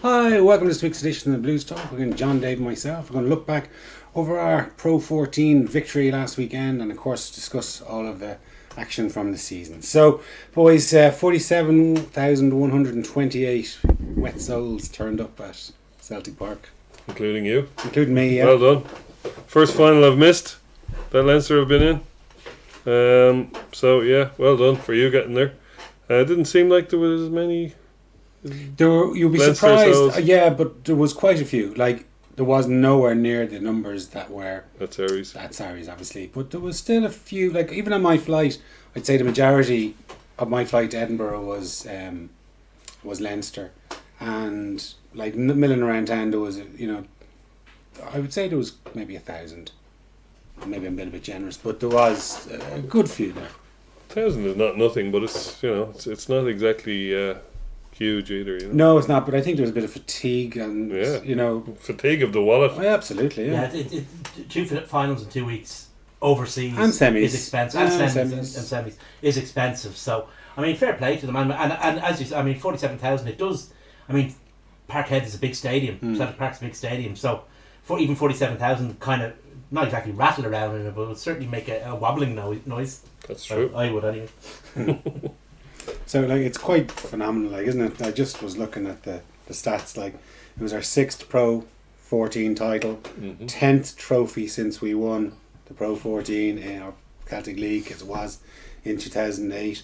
Hi, welcome to this week's edition of the Blues Talk. We're going to John, Dave and myself. We're going to look back over our Pro 14 victory last weekend and of course discuss all of the action from the season. So boys, 47,128 wet souls turned up at Celtic Park. Including you. Including me, yeah. Well done. First final I've missed that Leinster have been in. So yeah, well done for you getting there. It didn't seem like there was as many. You'll be Leinster surprised. souls. Yeah, but there was quite a few. Like, there was nowhere near the numbers that were That's Aries. at Sarries, obviously. But there was still a few. Like, even on my flight, I'd say the majority of my flight to Edinburgh was Leinster. And, like, milling around town, there was, I would say there was maybe 1,000. Maybe I'm a bit generous, but there was a good few there. 1,000 is not nothing, but it's it's not exactly huge either. No, it's not. But I think there was a bit of fatigue and Fatigue of the wallet. Oh, yeah, absolutely. Yeah. Two finals in 2 weeks overseas And semis. is expensive, and semis is expensive. So I mean, fair play to them, and as you said, I mean, 47,000. It does. I mean, Parkhead is a big stadium. Celtic Park's a big stadium, so for even 47,000, kind of not exactly rattle around in it, but it would certainly make a wobbling noise. That's true. I would anyway. So, like, it's quite phenomenal, like, isn't it? I just was looking at the stats. Like, it was our 6th Pro 14 title, 10th trophy since we won the Pro 14 in our Celtic League, as it was in 2008.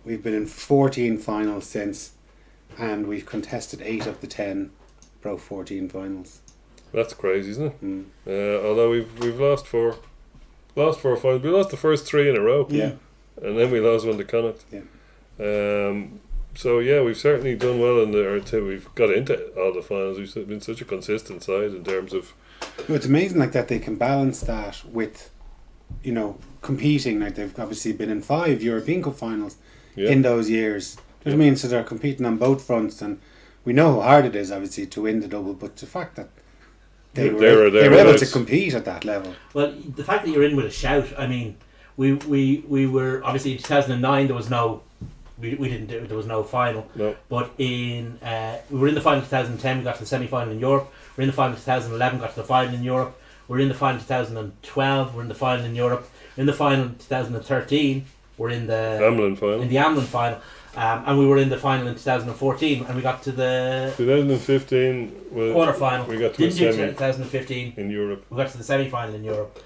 We've been in 14 finals since, and we've contested 8 of the 10 Pro 14 finals. That's crazy, isn't it? Although we've lost four finals. We lost the first 3 in a row. Yeah. And then we lost one to Connacht. Yeah. So yeah, we've certainly done well we've got into all the finals. We've been such a consistent side in terms of. No, it's amazing, like, that they can balance that with, competing. Like, they've obviously been in 5 European Cup finals in those years. Do you know what I mean? So they're competing on both fronts, and we know how hard it is, obviously, to win the double. But the fact that they were able to compete at that level. Well, the fact that you're in with a shout. I mean, we were obviously in 2009. There was no. We didn't do it. There was no final. No. But we were in the final in 2010. We got to the semi-final in Europe. We're in the final in 2011. Got to the final in Europe. We're in the final in 2012. We're in the final in Europe. We're in the final in 2013. We're in the Amlin final. In the Amlin final, and we were in the final in 2014. And we got to the 2015 quarter final. We got to Didn't the do semi 2015 in Europe. We got to the semi-final in Europe,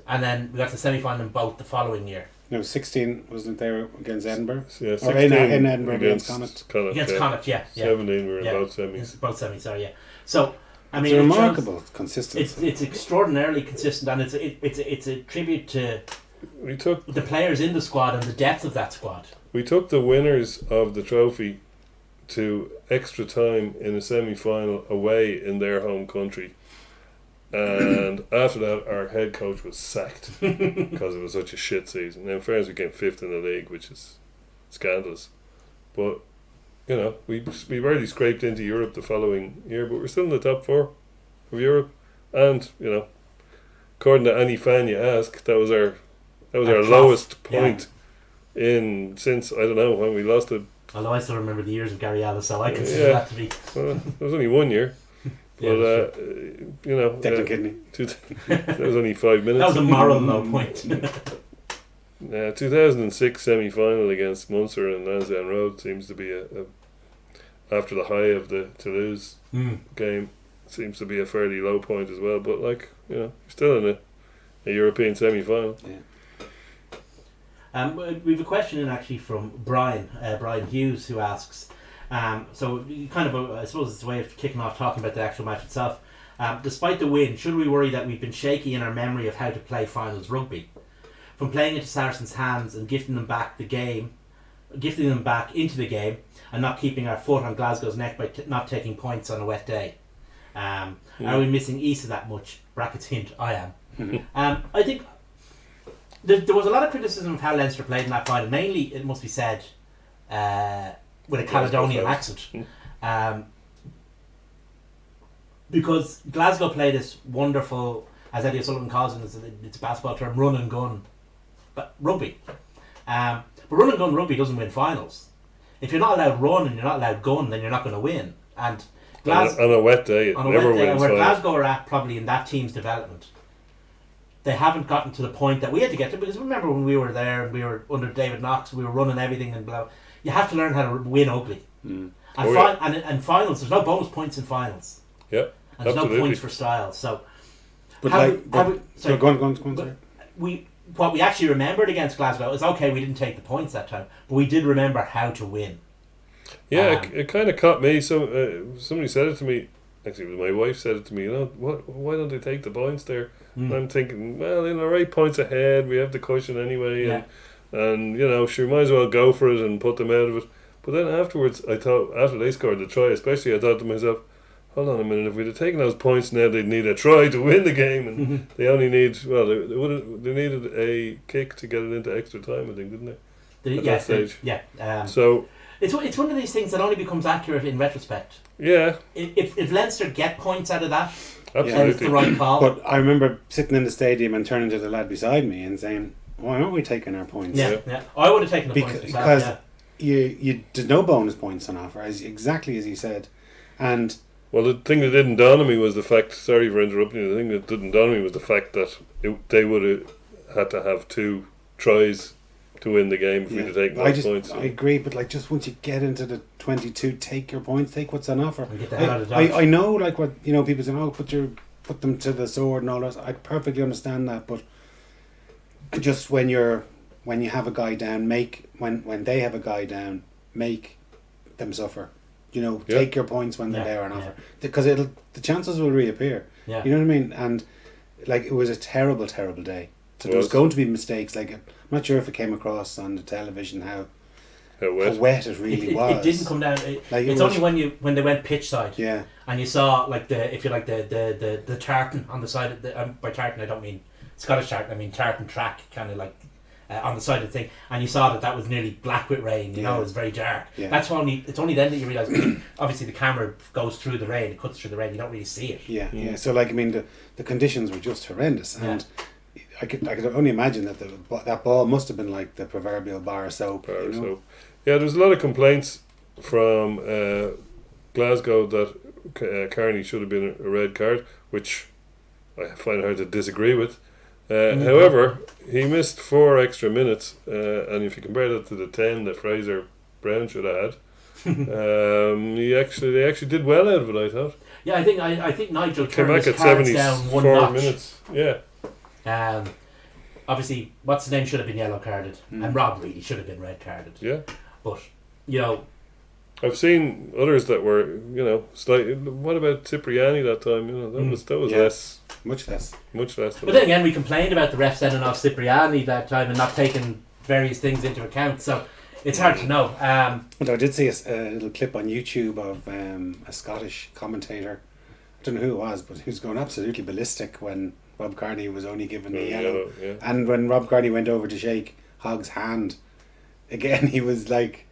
and then we got to the semi-final in both the following year. No, 16 wasn't there against Edinburgh? Yeah, 16 or in Edinburgh against Connacht. Against Connacht, yeah. 17 we were in both semis. Both semis, sorry, yeah. So I mean, it's remarkable consistency. It's extraordinarily consistent, and it's a tribute to the players in the squad and the depth of that squad. We took the winners of the trophy to extra time in a semi-final away in their home country. And after that, our head coach was sacked because it was such a shit season. Now, in fairness, we came 5th in the league, which is scandalous. But we barely scraped into Europe the following year, but we're still in the top 4 of Europe. And according to any fan you ask, that was our lowest point since, I don't know, when we lost it. Although I still remember the years of Gary Ellis, so I consider that to be. Well, it was only 1 year. But kidney. That was only 5 minutes. That was a moral low point. 2006 semi-final against Munster and Lansdowne Road seems to be after the high of the Toulouse game, seems to be a fairly low point as well. But still in a European semi-final. Yeah. We have a question in actually from Brian Hughes, who asks. So kind of I suppose it's a way of kicking off talking about the actual match itself. Despite the win, should we worry that we've been shaky in our memory of how to play finals rugby? From playing into Saracens' hands and gifting them back into the game, and not keeping our foot on Glasgow's neck by not taking points on a wet day. Are we missing Issa that much? Brackets hint, I am. I think there was a lot of criticism of how Leinster played in that final. Mainly, it must be said, with a Caledonian accent. Because Glasgow played this wonderful, as Eddie O'Sullivan calls it, it's a basketball term, run and gun rugby. But run and gun rugby doesn't win finals. If you're not allowed run and you're not allowed gun, then you're not going to win. And Glasgow, on a wet day, it on a never wet day, wins where finals. Glasgow are at probably in that team's development, they haven't gotten to the point that we had to get to. Because remember when we were there and we were under David Knox, we were running everything and blah. You have to learn how to win ugly. Mm. And, Oh, yeah. and finals, there's no bonus points in finals. Yeah, And there's no absolutely. points for style. So But How like, we- how but, we- so sorry. go on, sorry. what we actually remembered against Glasgow is okay, we didn't take the points that time, but we did remember how to win. Yeah, Um, it kind of caught me. So somebody said it to me. Actually, my wife said it to me. You know, why don't they take the points there? And I'm thinking, well, you know, right points ahead. We have the cushion anyway, Yeah. and you know, sure, might as well go for it and put them out of it. But then afterwards, I thought after they scored the try, especially, I thought to myself, hold on a minute, if we'd have taken those points now, they'd need a try to win the game, and they only need they needed a kick to get it into extra time, I think, didn't they? At that stage. So It's one of these things that only becomes accurate in retrospect. yeah, If Leinster get points out of that, then it's absolutely. the right call. But I remember sitting in the stadium and turning to the lad beside me and saying, "Why aren't we taking our points?" yeah. I would have taken the points Because myself, yeah. you there's no bonus points on offer, exactly as you said, and Well, the thing that didn't dawn on me was the fact. Sorry for interrupting you. The thing that didn't dawn on me was the fact that they would have had to have 2 tries to win the game if we'd have taken those points. I agree, but like just once you get into the 22, take your points, take what's on offer. And get the hell out of Dodge. I know like what people say, oh, put them to the sword and all that. I perfectly understand that, but just when you have a guy down, when they have a guy down, make them suffer. You know, Yeah. take your points when they're Yeah, there on offer, because the chances will reappear. Yeah. You know what I mean? And like it was a terrible, terrible day. So It there was was. going to be mistakes. Like I'm not sure if it came across on the television how How wet. wet it really it was. didn't come down. Like, it It's was- only when they went pitch side. Yeah, And you saw like the tartan on the side of the by tartan I don't mean Scottish tartan, I mean tartan track kind of like on the side of the thing, and you saw that was nearly black with rain. You know, Yeah. it was very dark. Yeah. It's only then that you realise. Obviously, the camera goes through the rain, it cuts through the rain. You don't really see it. yeah, yeah. So like I mean the conditions were just horrendous, and I could only imagine that that ball must have been like the proverbial bar of soap. Bar, You know? so yeah, there's a lot of complaints from Glasgow that Carney should have been a red card, which I find hard to disagree with. However, he missed 4 extra minutes, and if you compare that to the 10 that Fraser Brown should have had, they actually did well out of it, I thought. Yeah, I think Nigel Came turned back his at cards down one 74 notch. minutes. Yeah, Obviously, what's his name should have been yellow carded, and Rob really should have been red carded. yeah. But you know, I've seen others that were, you know, slightly. What about Cipriani that time? You know, that was Yeah. less, Much less. much less. Than but then again, we complained about the ref sending off Cipriani that time and not taking various things into account. So it's hard to know. But I did see a little clip on YouTube of a Scottish commentator. I don't know who it was, but he was going absolutely ballistic when Rob Kearney was only given the yellow. Yeah. And when Rob Kearney went over to shake Hogg's hand, again he was like,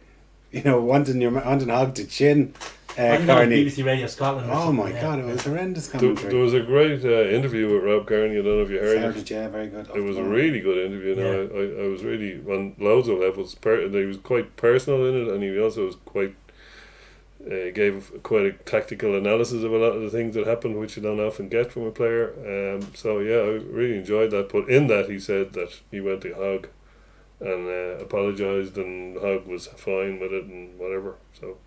you know, wanting Hogg to chin I think that was Kearney. BBC Radio Scotland. or Oh something, my yeah. God, it was horrendous There commentary. was a great interview with Rob Kearney. I don't know if you heard it. Started, yeah, very good. It was a really good interview. Now I was really on loads of levels. He was quite personal in it, and he also was quite gave quite a tactical analysis of a lot of the things that happened, which you don't often get from a player. So yeah, I really enjoyed that. But in that, he said that he went to Hogg and apologised, and Hogg was fine with it and whatever. So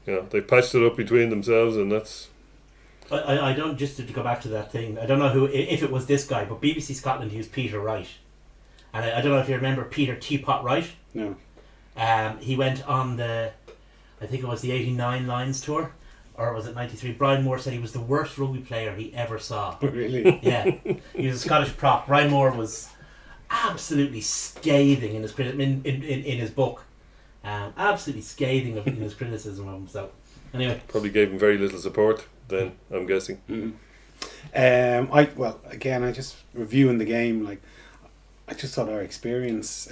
you know, they patched it up between themselves, and that's. I don't, just to go back to that thing, I don't know who, if it was this guy, but BBC Scotland used Peter Wright. And I don't know if you remember Peter Teapot Wright. No. He went on I think it was the 89 Lions tour, or was it 93? Brian Moore said he was the worst rugby player he ever saw. Really? Yeah. He was a Scottish prop. Brian Moore was absolutely scathing in his in his book. Absolutely scathing in his criticism of him. So, anyway. Probably gave him very little support then, I'm guessing. Mm-hmm. I just reviewing the game, like I just thought our experience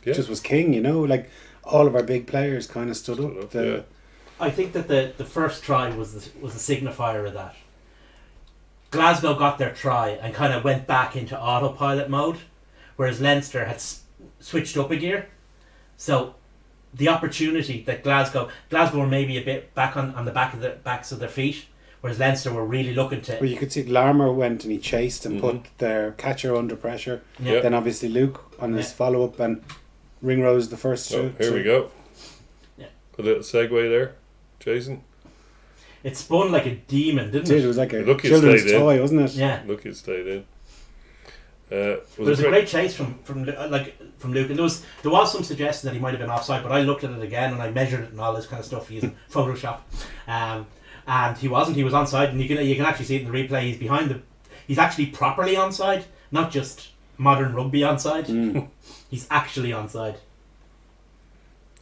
just was king, you know, like all of our big players kind of stood up. I think that the first try was the signifier of that. Glasgow got their try and kind of went back into autopilot mode, whereas Leinster had switched up a gear. So the opportunity that Glasgow were maybe a bit back on the backs of their feet, whereas Leinster were really looking to. Well, you could see Larmour went and he chased and put their catcher under pressure. Yeah. Then obviously Luke on his follow up, and Ringrose the first. Oh, here we go. Yeah. A little segue there, Jason. It spun like a demon, didn't It it? was like a Look, it children's stayed in. toy, wasn't it? Yeah. Look, it stayed in. There was a great chase from Luke, and there was some suggestion that he might have been offside, but I looked at it again and I measured it and all this kind of stuff using Photoshop, and he wasn't. He was onside, and you can actually see it in the replay. He's actually properly onside, not just modern rugby onside. He's actually onside.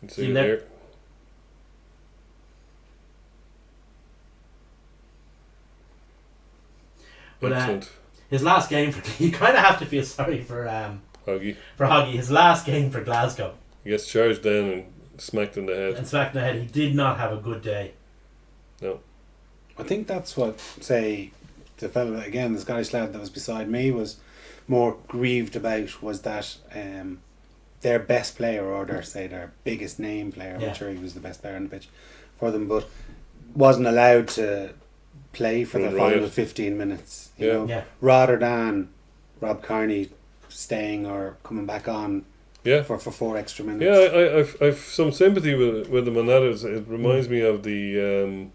See him there. But Excellent. his last game you kind of have to feel sorry for Hoggy. His last game for Glasgow. He gets charged down and smacked in the head. And smacked in the head. He did not have a good day. No. I think that's what, say, the fellow again, the Scottish lad that was beside me was more grieved about, was that their best player, or their biggest name player, I'm sure he was the best player on the pitch for them, but wasn't allowed to play for the final 15 minutes, you know, rather than Rob Kearney staying or coming back on for 4 extra minutes. Yeah, I've some sympathy with him on that. It reminds me of the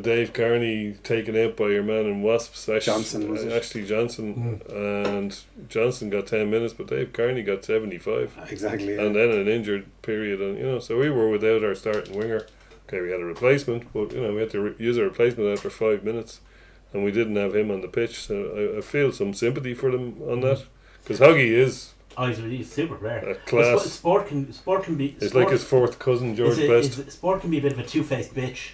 Dave Kearney taken out by your man in Wasps, Ashley Johnson, and Johnson got 10 minutes, but Dave Kearney got 75. Exactly. And then an injured period, and so we were without our starting winger. Okay, we had a replacement, but we had to use a replacement after 5 minutes, and we didn't have him on the pitch. So I feel some sympathy for them on that, because Huggy is he's a super player. A class. Sport can be. It's like his fourth cousin, George Best. Sport can be a bit of a two-faced bitch.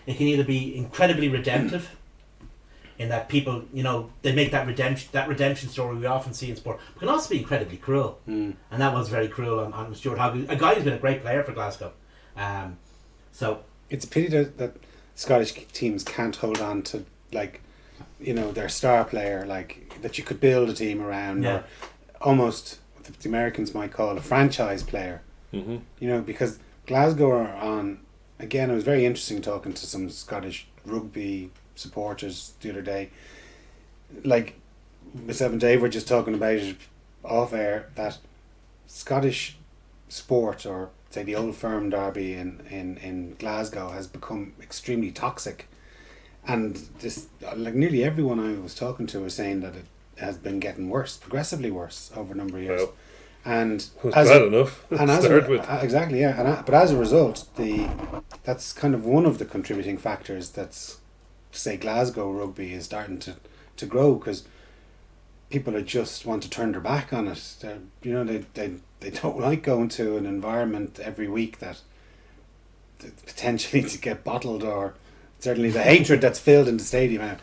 It can either be incredibly redemptive, in that people, they make that redemption story we often see in sport, but can also be incredibly cruel. And that was very cruel on Stuart Hogg, a guy who's been a great player for Glasgow. So it's a pity that Scottish teams can't hold on to, their star player, that you could build a team around, or almost what the Americans might call a franchise player. Because Glasgow are on. Again, it was very interesting talking to some Scottish rugby supporters the other day. Like myself and Dave were just talking about it off air, that Scottish sport, or say the Old Firm derby in Glasgow, has become extremely toxic. And this, nearly everyone I was talking to was saying that it has been getting worse, progressively worse over a number of years. Well, and was bad enough to start with. Exactly, yeah. But as a result, that's kind of one of the contributing factors that's, say, Glasgow rugby is starting to grow, because people just want to turn their back on it. They don't like going to an environment every week that potentially to get bottled, or certainly the hatred that's filled in the stadium.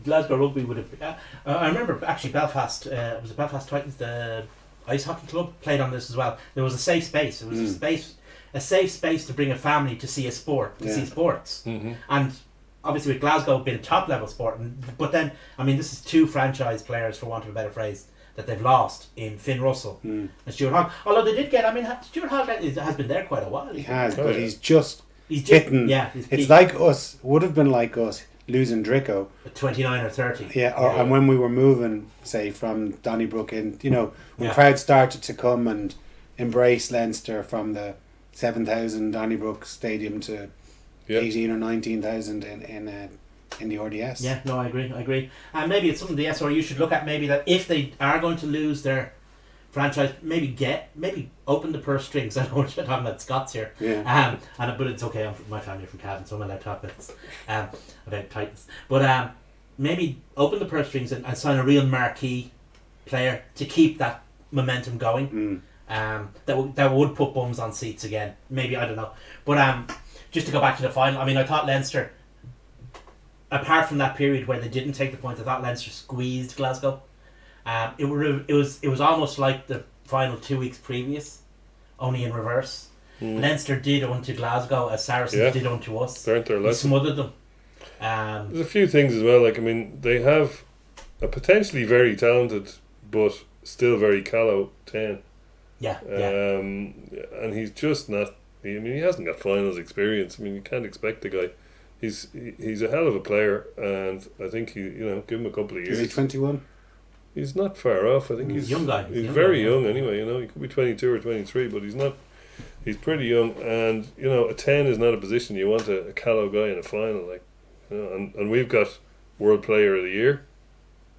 Glasgow rugby would have. I remember actually Belfast. Was it Belfast Titans, the ice hockey club, played on this as well. There was a safe space. It was a safe space to bring a family to see a sport, see sports, and obviously with Glasgow being top level sport, but then this is 2 franchise players, for want of a better phrase, that they've lost in Finn Russell and Stuart Hogg. Although they did get, Stuart Hogg has been there quite a while. He has, but he's just hitting. It's like us. Would have been like us losing Drico at 29 or 30. Yeah, and when we were moving, say, from Donnybrook in, when crowds started to come and embrace Leinster from the 7,000 Donnybrook Stadium to 18 or 19,000 in the RDS. Yeah, no, I agree. And maybe it's something the SRU should look at. Maybe that if they are going to lose their franchise, maybe open the purse strings. I know we're talking about Scots here. Yeah. But it's okay. My family are from Cavan, so I'm allowed to talk about this, about Titans. But maybe open the purse strings and sign a real marquee player to keep that momentum going. That would put bums on seats again. Maybe, I don't know. But just to go back to the final, I thought Leinster, apart from that period where they didn't take the points, I thought Leinster squeezed Glasgow. It was almost like the final 2 weeks previous, only in reverse. Leinster did unto Glasgow as Saracens did unto us. Learned their lesson. Smothered them. There's a few things as well. They have a potentially very talented but still very callow 10. Yeah. And he's just not. I mean, he hasn't got finals experience. I mean, you can't expect the guy. He's a hell of a player, and I think give him a couple of years. Is he 21? He's not far off. I think he's young guy. He's very young anyway. He could be 22 or 23, but he's not. He's pretty young, and a 10 is not a position you want a callow guy in a final, and we've got World Player of the Year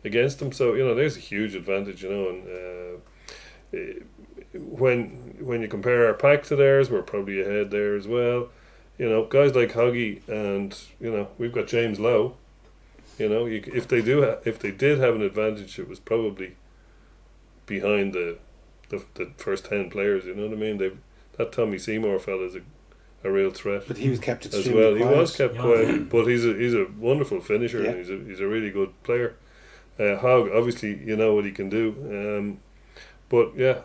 against him, so there's a huge advantage, and when you compare our pack to theirs, we're probably ahead there as well. Guys like Hoggy, and we've got James Lowe. If they did have an advantage, it was probably behind the first 10 players. You know what I mean? That Tommy Seymour fella is a real threat. But he was kept as extremely well. quiet. He was kept quiet, but he's a wonderful finisher, and he's a really good player. Hogg, obviously, what he can do. But yeah,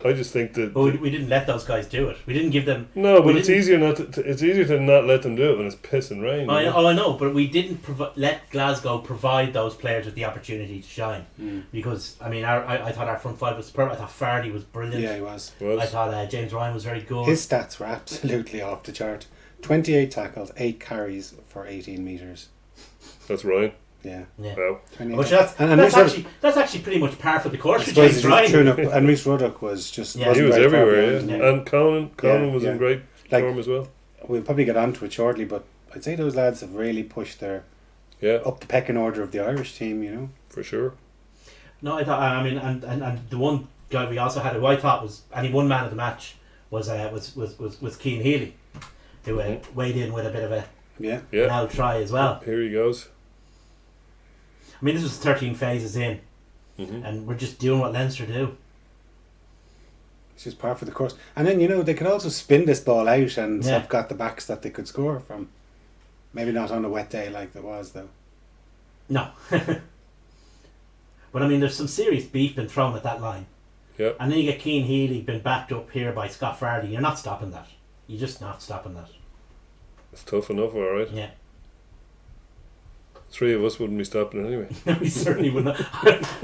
I just think that. But we didn't let those guys do it. We didn't give them. No, but it's easier it's easier to not let them do it when it's piss and rain. I know, but we didn't let Glasgow provide those players with the opportunity to shine. Because I thought our front five was superb. I thought Fardy was brilliant. Yeah, he was. I thought James Ryan was very good. His stats were absolutely off the chart. 28 tackles, 8 carries for 18 metres. That's Ryan. Yeah. Wow. Which that's actually pretty much par for the course for James Ryan. And Rhys Ruddock was just. He was everywhere. And Conan was in great form as well. We'll probably get onto it shortly, but I'd say those lads have really pushed their up the pecking order of the Irish team. For sure. No, I thought. And the one guy we also had who I thought was, and he won man of the match, was Cian Healy, who weighed in with a bit of an out try as well. Here he goes. I mean, this was 13 phases in, and we're just doing what Leinster do. It's just par for the course. And then, they could also spin this ball out and have got the backs that they could score from. Maybe not on a wet day like there was, though. No. But, there's some serious beef been thrown at that line. Yeah. And then you get Cian Healy been backed up here by Scott Fardy. You're not stopping that. You're just not stopping that. It's tough enough, all right. Yeah. 3 of us wouldn't be stopping it anyway. We certainly wouldn't.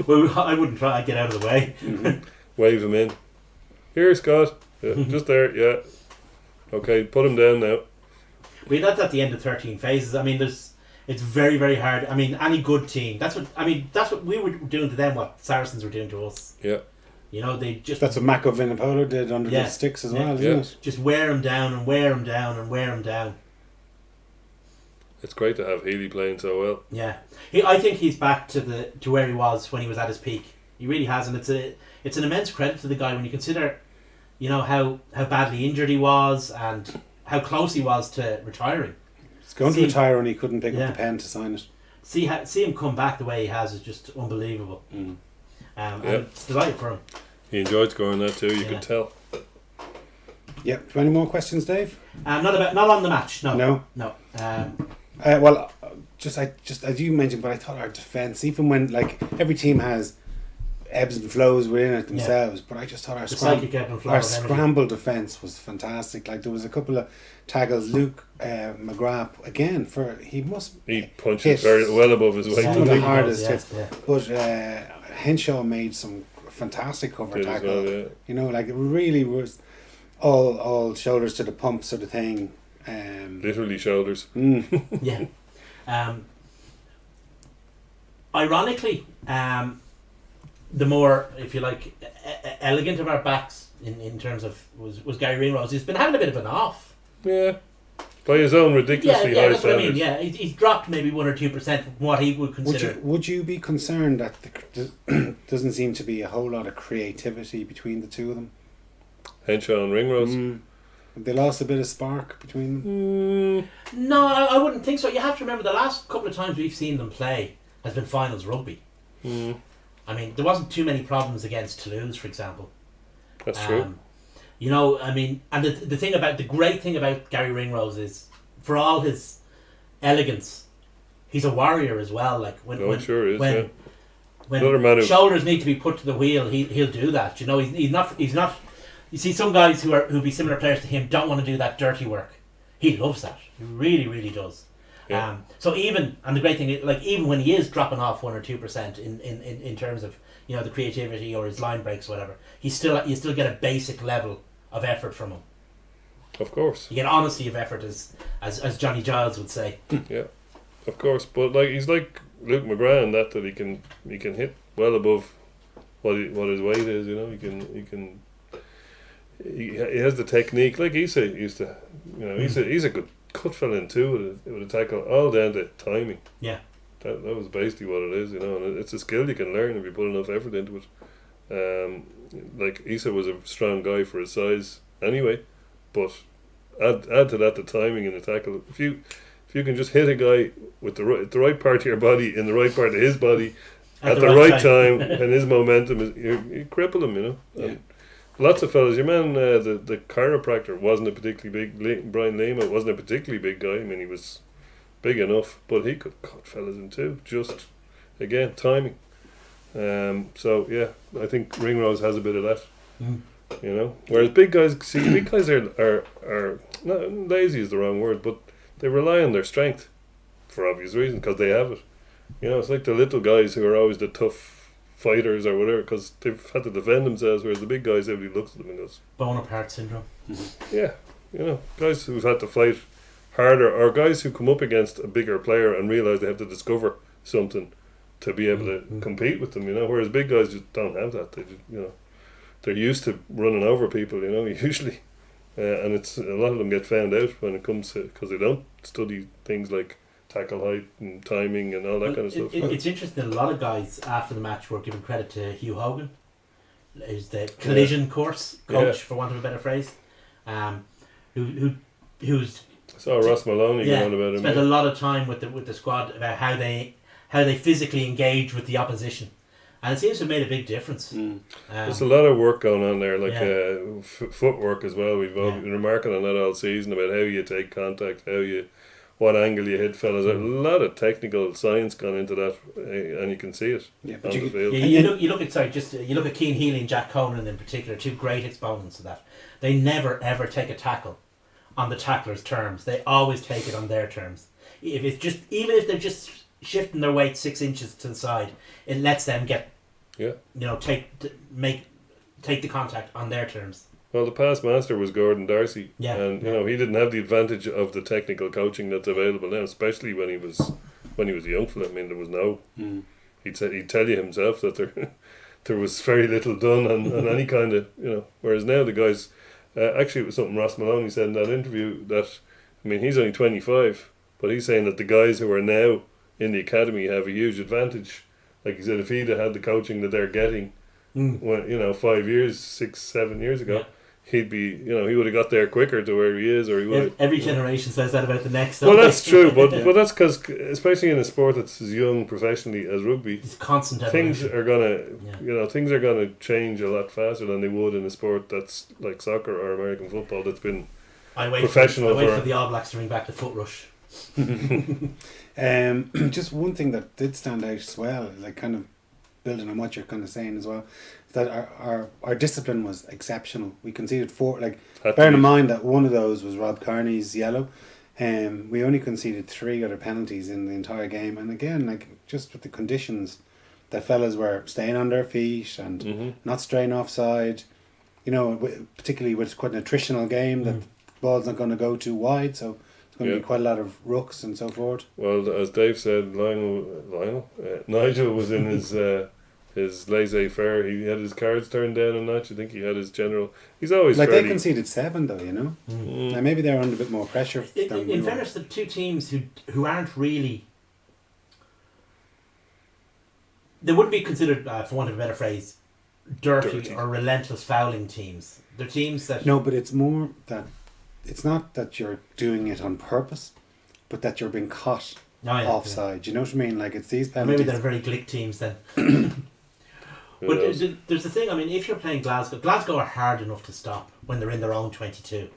Well, I wouldn't try. I'd get out of the way. Wave him in. Here, Scott. Yeah, just there. Yeah. Okay, put him down now. That's at the end of 13 phases. It's very, very hard. Any good team. That's what we were doing to them. What Saracens were doing to us. Yeah. They just. That's what Mako Vinipola did under the sticks as well, isn't it? Just wear him down and wear him down and wear him down. It's great to have Healy playing so well. Yeah, I think he's back to where he was when he was at his peak. He really has, and it's an immense credit to the guy when you consider, how badly injured he was and how close he was to retiring. He's going to retire and he couldn't pick up the pen to sign it. See him come back the way he has is just unbelievable. And it's delighted for him. He enjoyed scoring that too. You could tell. Yep. Any more questions, Dave? Not on the match. No. Well, just as you mentioned, but I thought our defence, even when every team has ebbs and flows within it themselves, but I just thought our scramble defence was fantastic. There was a couple of tackles. Luke McGrath again he punches very well above his weight. One of the hardest hits, but Henshaw made some fantastic cover tackle. Well, it really was all shoulders to the pump sort of thing. Literally shoulders. Yeah. Ironically, the more, if you like, elegant of our backs in terms of was Gary Ringrose. He's been having a bit of an off. Yeah. By his own ridiculously high that's standards. What I mean. Yeah, he's dropped maybe 1 or 2% from what he would consider. Would you be concerned that there doesn't seem to be a whole lot of creativity between the two of them? Henshaw and Ringrose. They lost a bit of spark between them? No, I wouldn't think so. You have to remember the last couple of times we've seen them play has been finals rugby. There wasn't too many problems against Toulouse, for example. That's true. And the great thing about Gary Ringrose is, for all his elegance, he's a warrior as well. When shoulders need to be put to the wheel, he'll do that. He's not. You see, some guys who be similar players to him don't want to do that dirty work. He loves that. He really, really does. Yeah. So even, and the great thing is, like, even when he is dropping off 1 or 2% in terms of, you know, the creativity or his line breaks or whatever, you still get a basic level of effort from him. Of course. You get honesty of effort, as Johnny Giles would say. Yeah, of course. But like he's like Luke McGrath in that he can hit well above what his weight is. You know, he has the technique. Like Issa used to, you know, he's a good cut fella in two with a tackle, all down to timing. Yeah. That was basically what it is, you know, and it's a skill you can learn if you put enough effort into it. Like Issa was a strong guy for his size anyway, but add to that the timing and the tackle. If you can just hit a guy with the right part of your body in the right part of his body at the right time and his momentum is, you cripple him, you know. Yeah. Lots of fellas. Your man, the chiropractor, wasn't a particularly big. Brian Lima wasn't a particularly big guy. I mean, he was big enough, but he could cut fellas in two. Just again, timing. So yeah, I think Ringrose has a bit of that. You know, whereas big guys are not lazy is the wrong word, but they rely on their strength for obvious reasons because they have it. You know, it's like the little guys who are always the tough fighters or whatever because they've had to defend themselves, whereas the big guys, everybody looks at them and goes, Bonaparte syndrome. yeah, you know, guys who've had to fight harder, or guys who come up against a bigger player and realise they have to discover something to be able to compete with them, you know, whereas big guys just don't have that. They just, you know, they're used to running over people, you know, usually, and it's a lot of them get found out when it comes to, because they don't study things like tackle height and timing and all that kind of stuff. It's interesting. A lot of guys after the match were giving credit to Hugh Hogan, who's the collision course coach, for want of a better phrase, who's I saw Ross Maloney going about him. Spent a lot of time with the squad about how they physically engage with the opposition, and it seems to have made a big difference. There's a lot of work going on there, like footwork as well. We've been remarking on that all season about how you take contact, what angle you hit fellas. A lot of technical science gone into that, and you can see it on the field. You look at Keane Healy and Jack Conan in particular, two great exponents of that. They never ever take a tackle on the tackler's terms. They always take it on their terms. Even if they're just shifting their weight 6 inches to the side, it lets them get take the contact on their terms. Well, the past master was Gordon Darcy, and you know, he didn't have the advantage of the technical coaching that's available now, especially when he was a young fella. I mean, there was no. He'd tell you himself that there was very little done on any kind of, you know. Whereas now the guys, actually, it was something Ross Maloney said in that interview that, I mean, he's only 25, but he's saying that the guys who are now in the academy have a huge advantage. Like he said, if he'd had the coaching that they're getting, when, you know, 5 years, 6, 7 years ago. He'd be, you know, he would have got there quicker to where he is, or he would. Every generation says that about the next. Well, that's true, but that's because, especially in a sport that's as young professionally as rugby, it's constant things are gonna change a lot faster than they would in a sport that's like soccer or American football that's been professional. I wait for the All Blacks to bring back the foot rush. Just one thing that did stand out as well, like kind of building on what you're kind of saying as well, is that our discipline was exceptional. We conceded 4, like, bearing in mind that one of those was Rob Kearney's yellow. We only conceded 3 other penalties in the entire game, and again, like, just with the conditions that fellas were staying on their feet and not straying offside, you know, particularly with quite an attritional game that the ball's not going to go too wide, so it's going to be quite a lot of rucks and so forth. Well, as Dave said, Nigel was in his laissez-faire. He had his cards turned down a notch. I think he had his general. He's always like, they conceded 7 though, you know. Now maybe they're under a bit more pressure. In fairness, the two teams who aren't really, they wouldn't be considered, for want of a better phrase, dirty or relentless fouling teams. They're teams that but it's more that it's not that you're doing it on purpose, but that you're being caught offside. You know what I mean? Like, it's these penalties. Maybe they're very Glick teams then. But there's the thing, I mean, if you're playing Glasgow are hard enough to stop when they're in their own 22.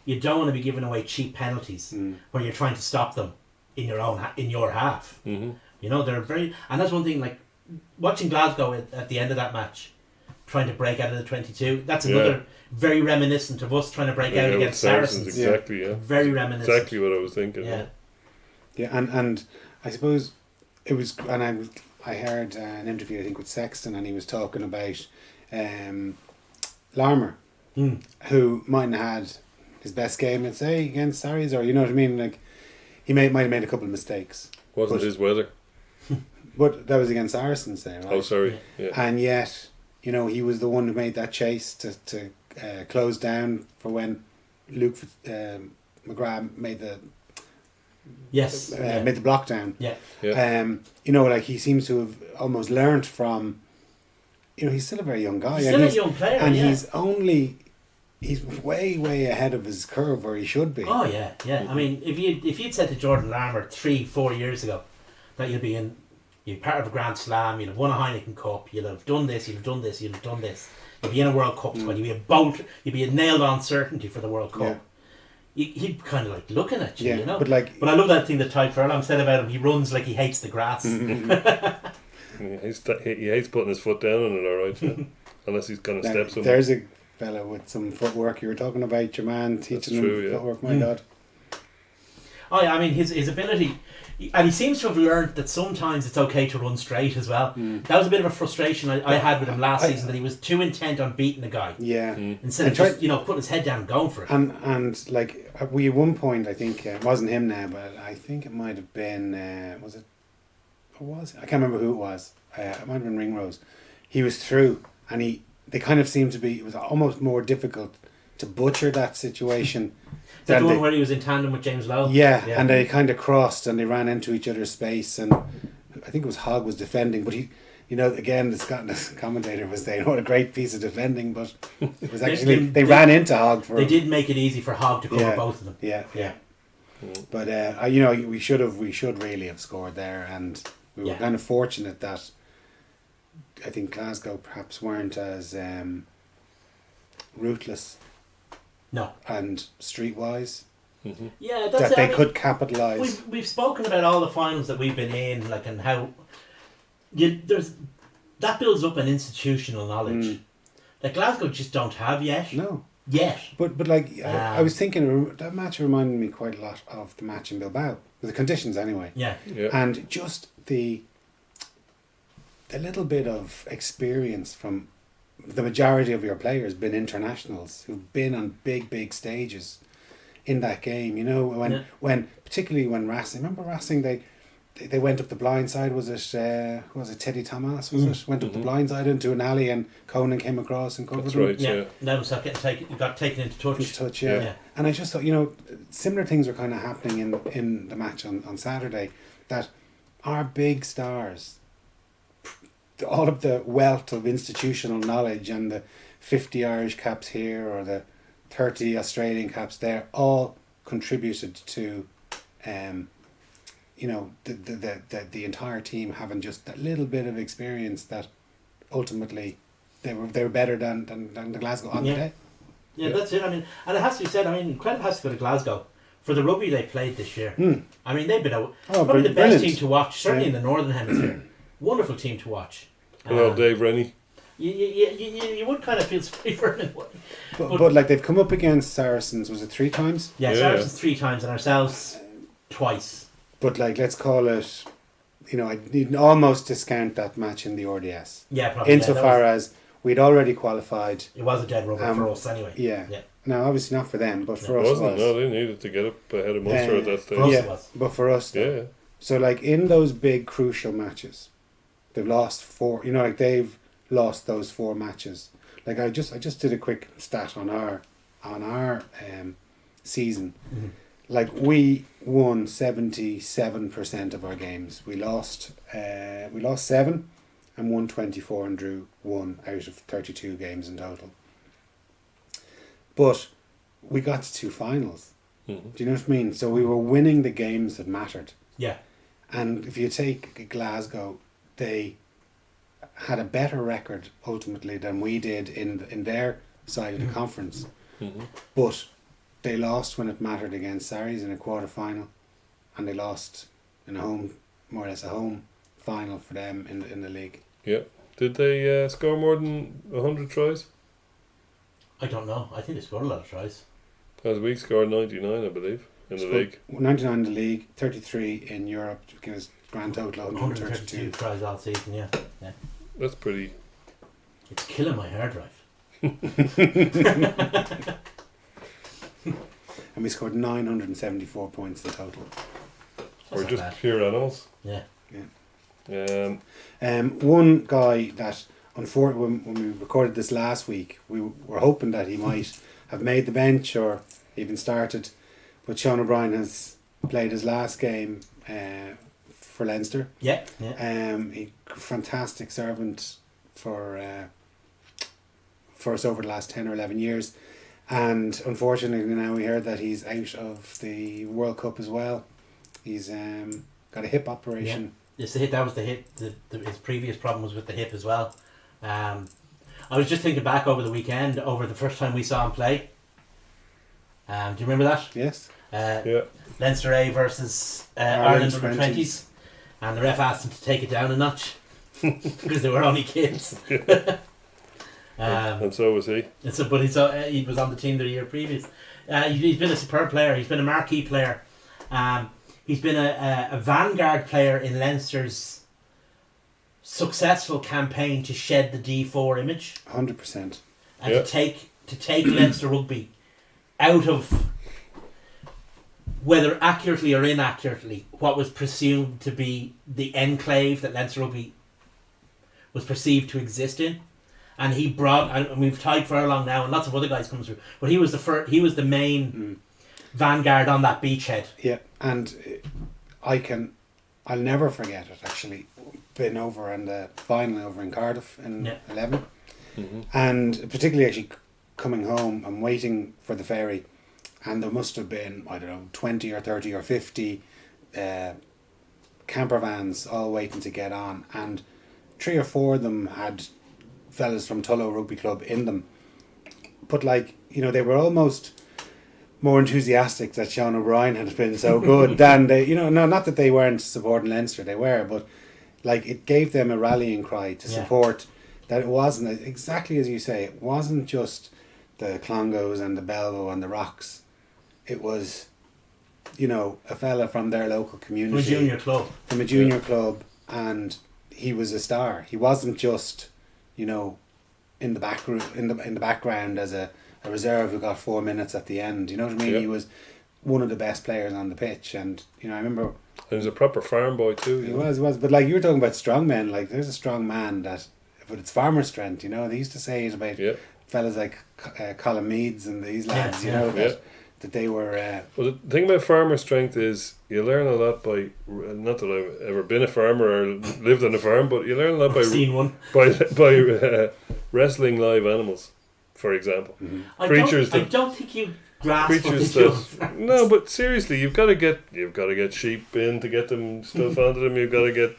You don't want to be giving away cheap penalties where you're trying to stop them in your half. You know, they're very, and that's one thing, like, watching Glasgow at the end of that match, trying to break out of the 22, that's another very reminiscent of us trying to break out against Saracens. Exactly, Very reminiscent. Exactly what I was thinking. Yeah. Yeah, and I suppose it was, and I heard an interview I think with Sexton, and he was talking about Larmer, who mightn't have had his best game, let's say, against Sarries, or you know what I mean, like he might have made a couple of mistakes. Wasn't But- his weather? But that was against Saracens then, right? Oh, sorry. Yeah. And yet, you know, he was the one who made that chase to close down for when Luke McGrath made the Yes. made the block down. Yeah. Yeah. You know, like he seems to have almost learnt from. You know, he's still a very young guy, He's and still a young player, and yeah. he's way ahead of his curve where he should be. Oh yeah, yeah. I mean, if you'd said to Jordan Larmour 3-4 years ago that you're part of a Grand Slam, you'll have won a Heineken Cup, you'll have done this, you'll have done this, you'll have done this, you'll be in a World Cup squad, you'll be a nailed on certainty for the World Cup. Yeah. He'd kind of like looking at you, Yeah, you know. but I love that thing that Ty Furlong said about him. He runs like he hates the grass. He hates putting his foot down on it, all right. Yeah. Unless he's going to Now, step somewhere. there's a fella with some footwork. You were talking about your man teaching him true, yeah. footwork. My God. Oh yeah, I mean his ability, and he seems to have learned that sometimes it's okay to run straight as well. That was a bit of a frustration I had with him last season, that he was too intent on beating the guy Yeah. instead And of try- just putting his head down and going for it. And like we at one point, I think it wasn't him now, but I think it might have been was it? Who was it? I can't remember who it was. It might have been Ringrose. He was through, and they kind of seemed to be. It was almost more difficult to butcher that situation. Is that the than one they- where he was in tandem with James Lowe? Yeah, and they kind of crossed and they ran into each other's space, and I think it was Hogg was defending, but he. You know, again, the Scottish commentator was saying, "What a great piece of defending!" But it was actually they ran into Hogg for. They did make it easy for Hogg to cover both of them. Yeah, Yeah. but you know, we should really have scored there, and we were kind of fortunate that I think Glasgow perhaps weren't as ruthless No. and streetwise Yeah, that's that it. they I mean, could capitalise. We've spoken about all the finals that we've been in, like, and how there's that builds up an institutional knowledge that Glasgow just don't have yet. No, Yet. but like I was thinking that match reminded me quite a lot of the match in Bilbao, the conditions anyway. Yeah. Yeah. And just the little bit of experience from the majority of your players been internationals who've been on big stages in that game. You know, when particularly when Racing, remember Racing, they went up the blind side. Was it who was it? Teddy Thomas was it? Went up the blind side into an alley, and Conan came across and covered That's him. right. Yeah. Yeah. Then was got taken into touch. Touch, Yeah. Yeah. And I just thought, you know, similar things were kind of happening in the match on Saturday, that our big stars, all of the wealth of institutional knowledge and the 50 Irish caps here or the 30 Australian caps there, all contributed to, you know, the entire team having just that little bit of experience that ultimately they were better than the Glasgow on the day. Yeah, Yeah. that's it. I mean, and it has to be said, I mean, credit has to go to Glasgow for the rugby they played this year. I mean, they've been probably the best brilliant. team to watch, certainly Yeah. in the Northern Hemisphere. Wonderful team to watch. Hello, Dave Rennie. You would kind of feel sorry for him in a way. But like they've come up against Saracens, was it 3 times? Yeah, Yeah. Saracens 3 times and ourselves twice. But like, let's call it, you know, I'd almost discount that match in the RDS. Yeah, probably. Insofar as we'd already qualified. It was a dead rubber for us anyway. Yeah. Yeah. Now, obviously not for them, but for It us it wasn't. was. No, they needed to get up ahead of Munster at that For stage. us Yeah, it was. but for us, though. Yeah. So like in those big crucial matches, they've lost 4. You know, like they've lost those 4 matches. Like I just did a quick stat on our season. Mm-hmm. Like we won 77% of our games. We lost 7 and won 24 and drew 1 out of 32 games in total. But we got to 2 finals. Mhm. Do you know what I mean? So we were winning the games that mattered. Yeah. And if you take Glasgow, they had a better record ultimately than we did in their side of the conference. Mhm. But they lost when it mattered against Sarries in a quarter final, and they lost in a home, more or less a home final for them in the league. Yeah. Did they score more than 100 tries? I don't know. I think they scored a lot of tries. Because we scored 99, I believe. in the Scored league. 99 in the league, 33 in Europe. Give us grand total 132 132. tries all season, yeah. That's pretty. It's killing my hard drive. And we scored 974 points in total. That's We're not just bad. pure animals. Yeah. One guy that, unfortunately, when we recorded this last week, we were hoping that he might have made the bench or even started, but Sean O'Brien has played his last game for Leinster. Yeah. He fantastic servant for us over the last 10 or 11 years, and unfortunately now we heard that he's out of the World Cup as well. He's got a hip operation. It's the hip. That was the hip. His previous problem was with the hip as well. I was just thinking back over the weekend, over the first time we saw him play. Do you remember that? Yes. Yeah. Leinster A versus Ireland Ireland under 20s. 20s, and the ref asked him to take it down a notch because they were only kids. And so was he. But he was on the team the year previous. He's been a superb player. He's been a marquee player. He's been a vanguard player in Leinster's successful campaign to shed the D4 image 100%. and Yeah. to take Leinster rugby out of, whether accurately or inaccurately, what was presumed to be the enclave that Leinster rugby was perceived to exist in. And he brought, and we've Tadhg Furlong now, and lots of other guys coming through. But he was the main vanguard on that beachhead. Yeah, and I'll never forget it actually. Been over in the final over in Cardiff in 11, and particularly actually coming home and waiting for the ferry, and there must have been, I don't know, 20 or 30 or 50 camper vans all waiting to get on, and 3 or 4 of them had fellas from Tullow Rugby Club in them, but they were almost more enthusiastic that Sean O'Brien had been so good than they, no, not that they weren't supporting Leinster, they were, but it gave them a rallying cry to support, that it wasn't, exactly as you say, it wasn't just the Clongos and the Belvo and the Rocks, it was, a fella from their local community. From a junior club. From a junior club, and he was a star. He wasn't just, in the back in the background as a reserve who got 4 minutes at the end. You know what I mean? Yeah. He was one of the best players on the pitch, and I remember He was a proper farm boy too. he was. But you were talking about strong men. There's a strong man but it's farmer strength. They used to say it about fellas like Colin Meads and these lads. That they were. Well, the thing about farmer strength is you learn a lot by, not that I've ever been a farmer or lived on a farm, but you learn a lot by Seen one. by wrestling live animals, for example. I Creatures don't think you grasp what creatures they do. that no, but seriously, you've got to get sheep in to get them stuff onto them. You've got to get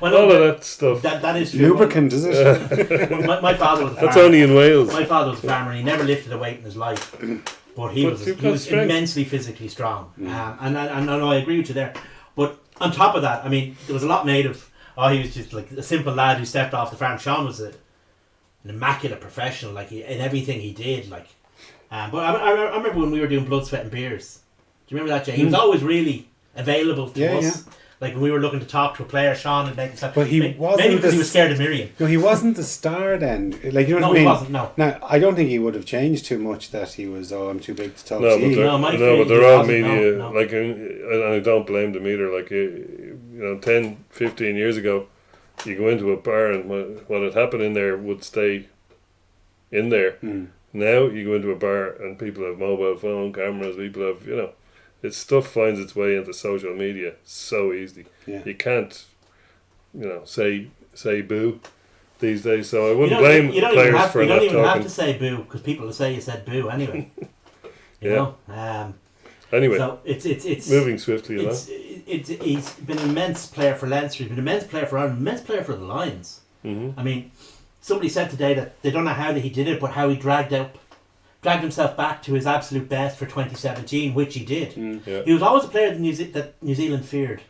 Well, all no, of that stuff. That is true. Lubricant, is it? My father was a farmer. That's only in Wales. My father was a farmer and he never lifted a weight in his life. But he But was you've got strength. immensely physically strong. And I agree with you there. But on top of that, there was a lot made of, he was just like a simple lad who stepped off the farm. Sean was an immaculate professional, in everything he did. But I remember when we were doing Blood, Sweat and Beers. Do you remember that, Jay? He was always really available to us. Yeah. Like when we were looking to talk to a player, Sean would make himself. But he wasn't maybe because he this- was scared of Miriam. No, he wasn't the star then. No, what I mean? he wasn't. No. Now, I don't think he would have changed too much that he was, I'm too big to talk No, to but you. they're, No, my no, feeling but they're he all wasn't, media. no. And I don't blame them either. 10, 15 years ago, you go into a bar and what had happened in there would stay in there. Now you go into a bar and people have mobile phone cameras. People have, it's stuff finds its way into social media so easily. Yeah. You can't, say boo these days. So I wouldn't blame players for you not don't even have talking. to say boo because people will say you said boo anyway. Anyway, So it's moving swiftly along. he's been an immense player for Leinster. He's been an immense player for Ireland. Immense player for the Lions. Mm-hmm. Somebody said today that they don't know how that he did it, but how he dragged himself back to his absolute best for 2017, which he did. Yeah, He was always a player that New Zealand feared.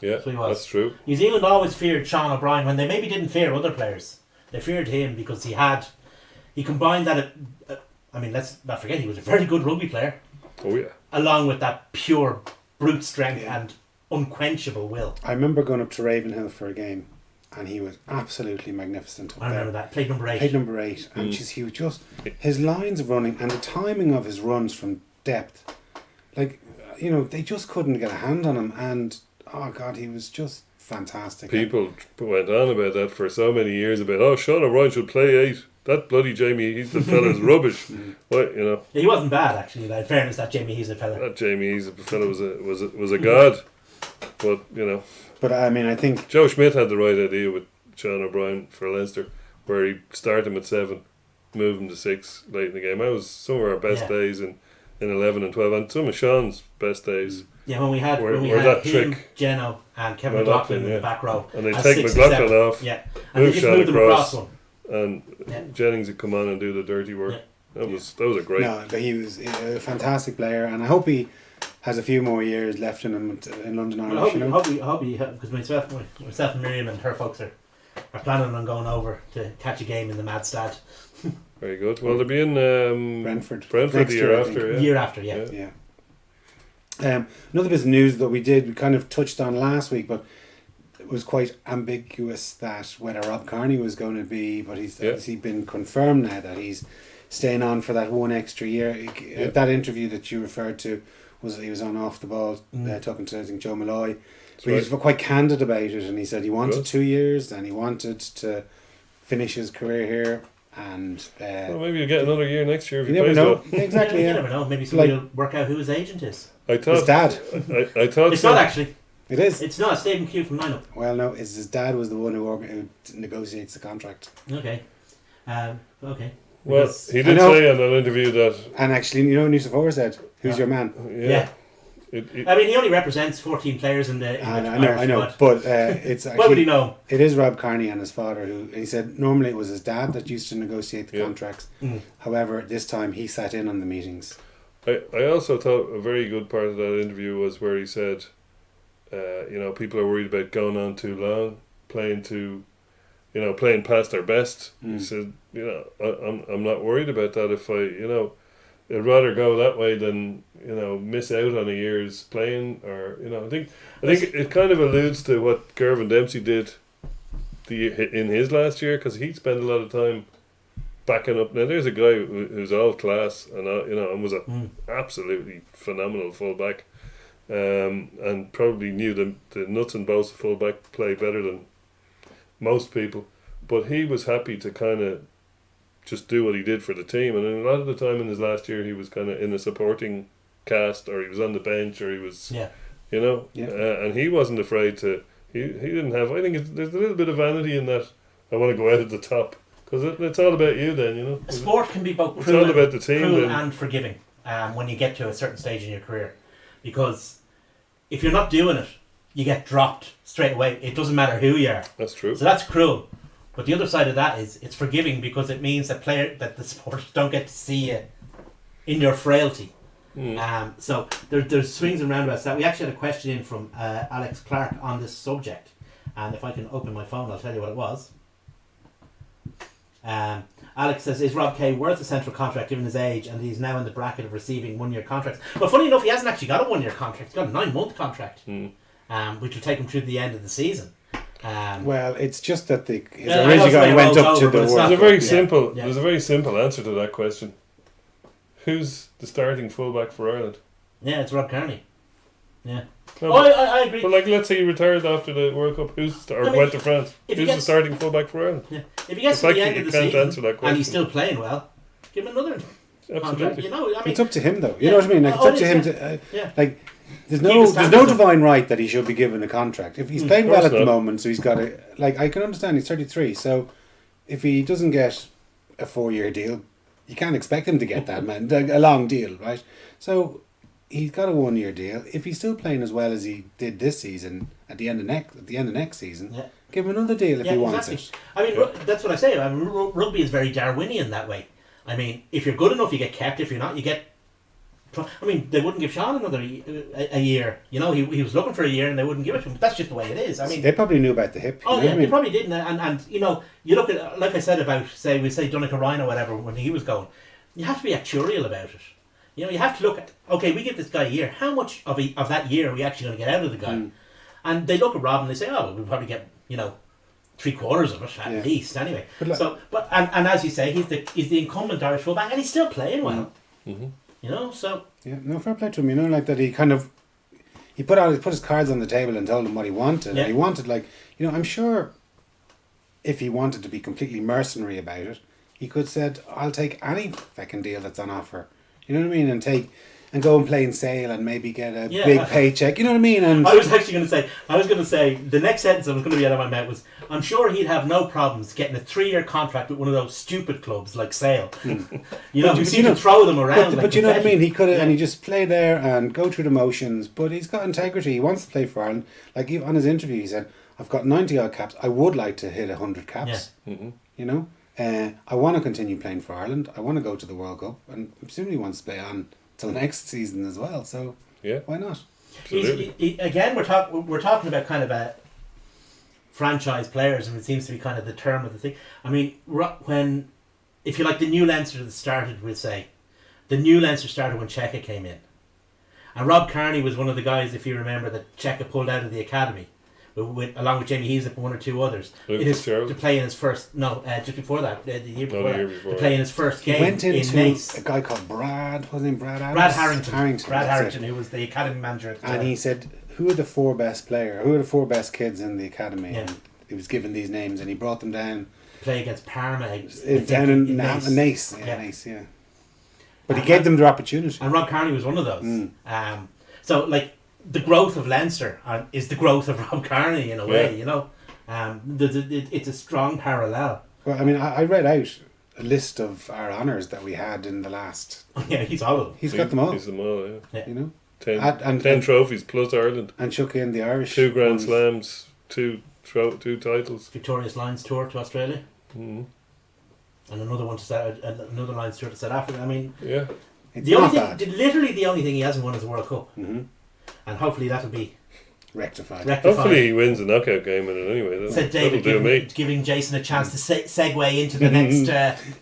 yeah, So he was. that's true. New Zealand always feared Sean O'Brien when they maybe didn't fear other players. They feared him because he combined that. Let's not forget he was a very good rugby player. Oh yeah. along with that pure brute strength Yeah. and unquenchable will. I remember going up to Ravenhill for a game, and he was absolutely magnificent up I remember there. that. Played number 8. Played number 8, and just he was just his lines of running and the timing of his runs from depth, like they just couldn't get a hand on him. And oh god, he was just fantastic. People went on about that for so many years about Sean O'Brien should play 8. That bloody Jamie Heaslett fella's rubbish. What Yeah, he wasn't bad actually. In fairness, that Jamie Heaslett fella. that Jamie Heaslett fella was a god. But But I mean, I think Joe Schmidt had the right idea with Sean O'Brien for Leinster, where he started him at 7, moved him to 6 late in the game. That was some of our best Yeah. days in 11 and 12, and some of Sean's best days. Yeah, when we had Where him, that Geno, trick- and Kevin McLaughlin, McLaughlin in yeah. the back row. And they as take 6 and McLaughlin 7. off, Yeah, and move they just Sean moved him across. across one. and Yeah. Jennings would come on and do the dirty work. Yeah. That was a great. no, but he was a fantastic player, and I hope he has a few more years left in him in London Well, Irish. I hope because myself and Miriam and her folks are planning on going over to catch a game in the Mad Stad Very good. Well, they'll be in Brentford Brentford next the year I think. after. Yeah. year after. Yeah. Yeah. Yeah. Another bit of news that we kind of touched on last week, but it was quite ambiguous that whether Rob Kearney was going to be, but he's Yeah. obviously been confirmed now that he's staying on for that one extra year. Yeah. That interview that you referred to he was on Off the Ball talking to I think Joe Malloy. But he was quite candid about it, and he said he wanted Good. 2 years and he wanted to finish his career here. And Well, maybe you'll get another year next year if you he never plays know. well. Exactly, You yeah. never know. Maybe somebody Like- will work out who his agent is. I thought His dad. I thought It's so. not actually. It is. It's not. Stephen Q from Lineup. Well, no, his dad was the one who negotiates the contract. Okay. Okay. Well, Because- he I did know. say in an interview that And actually, Newsa Ford said, "Who's Yeah. your man?" Yeah. It I mean, he only represents 14 players in the. I Irish know, squad. but it's Why would he actually know? it is Rob Kearney and his father who he said normally it was his dad that used to negotiate the Yeah. contracts. Mm. However, this time he sat in on the meetings. I also thought a very good part of that interview was where he said, people are worried about going on too long, playing past their best. He Mm. said, I'm not worried about that. If I'd rather go that way than miss out on a year's playing, or I think it kind of alludes to what Gervin Dempsey did in his last year, because he spent a lot of time backing up. Now there's a guy who's all class and was a absolutely phenomenal fullback, and probably knew the nuts and bolts of fullback play better than most people, but he was happy to kind of just do what he did for the team, and a lot of the time in his last year he was kind of in a supporting cast, or he was on the bench, or he was Yeah. and he wasn't afraid to. He didn't have. I think there's a little bit of vanity in that. I want to go out at the top because it's all about you. Then A sport can be both It's cruel, all about the team cruel then. and forgiving when you get to a certain stage in your career. Because if you're not doing it, you get dropped straight away. It doesn't matter who you are. That's true. So that's cruel. But the other side of that is it's forgiving because it means that the supporters don't get to see you in your frailty. So there's swings and roundabouts. That we actually had a question in from Alex Clark on this subject, and if I can open my phone, I'll tell you what it was. Alex says, "Is Rob Kay worth a central contract given his age, and he's now in the bracket of receiving 1 year contracts?" Well, funny enough, he hasn't actually got a 1 year contract. He's got a 9-month contract, which will take him through the end of the season. Well, it's just that his Yeah, I know original it's guy very went well up to over, but the it's World not- There's a Cup. very Yeah. simple. Yeah. There's a very simple answer to that question. Who's the starting fullback for Ireland? Yeah, it's Rob Kearney. Yeah. No, Oh, but, I agree. but let's say he retired after the World Cup. Went to France. if he Who's the gets- starting fullback for Ireland? Yeah. If he gets The to fact the that end you of the can't season answer that and question. he's still playing well, give him another contract. Absolutely. It's up to him, though. You know what I mean? Like, it's Oh, up to it him is, to yeah. like. There's Keep no his there's no standards up. divine right that he should be given a contract. If he's playing Of well course at the not. moment, so he's got a I can understand he's 33. So if he doesn't get a 4-year deal, you can't expect him to get that, man. A long deal, right? So he's got a 1-year deal. If he's still playing as well as he did this season, at the end of next season, Yeah. give him another deal if he wants it. I mean, that's what I say. I mean, rugby is very Darwinian that way. I mean, if you're good enough, you get kept. If you're not, you get. I mean, they wouldn't give Sean another a year. He was looking for a year, and they wouldn't give it to him. But that's just the way it is. I mean, They probably knew about the hip. oh you know yeah, what I they mean? probably didn't. And you look at, like I said about, say Donegal Ryan or whatever when he was going, you have to be actuarial about it. You know, you have to look at, okay, we give this guy a year. How much of that year are we actually going to get out of the guy? And they look at Rob and they say, oh, well, we'll probably get, 3/4 of it at least, anyway. And as you say, he's the incumbent Irish fullback, and he's still playing well. So Yeah, no, fair play to him. Like that he he put his cards on the table and told him what he wanted. Yeah. And he wanted, I'm sure if he wanted to be completely mercenary about it, he could said, I'll take any fucking deal that's on offer. You know what I mean? And go and play in Sale and maybe get a big paycheck. You know what I mean? And I was actually going to say, the next sentence I was going to be out of my mouth was, I'm sure he'd have no problems getting a 3-year contract with one of those stupid clubs like Sale. Who seem to throw them around. But you know what I mean? He could have, and he just play there and go through the motions. But he's got integrity. He wants to play for Ireland. Like on his interview, he said, "I've got 90 odd caps. I would like to hit 100 caps. I want to continue playing for Ireland. I want to go to the World Cup, and presumably he wants to play on till next season as well. So why not?" Again, we're talking about kind of a franchise players, and it seems to be kind of the term of the thing. I mean, if you like, the new Leinster that started, we'll say, the new Leinster started when Cheika came in, and Rob Kearney was one of the guys, if you remember, that Cheika pulled out of the academy, along with Jamie Heaslip and one or two others, to play in his first. Just before that, the year before to play in his first game. He went into in Naas. a guy called Brad. What's his name? Brad Adams? Brad Harrington, who was the academy manager at the time. And he said, who are the 4 best players? Who are the 4 best kids in the academy? Yeah. And he was given these names, and he brought them down. Play against Parma. Down in Naas. Naas. But he gave them the opportunity. And Rob Kearney was one of those. So, the growth of Leinster is the growth of Rob Kearney in a way, it's a strong parallel. Well, I mean, I read out a list of our honours that we had in the last. Yeah, he's all of them. He's got them all. He's them all, yeah. 10 trophies plus Ireland. And chuck in the Irish. 2 Grand Slams, 2 titles. Victorious Lions tour to Australia. Mm-hmm. And another one another Lions tour to South Africa. I mean, it's not bad. Literally the only thing he hasn't won is the World Cup. Mm-hmm. And hopefully that'll be rectified. Hopefully he wins a knockout game in it anyway. Said David, giving Jason a chance to segue into the next.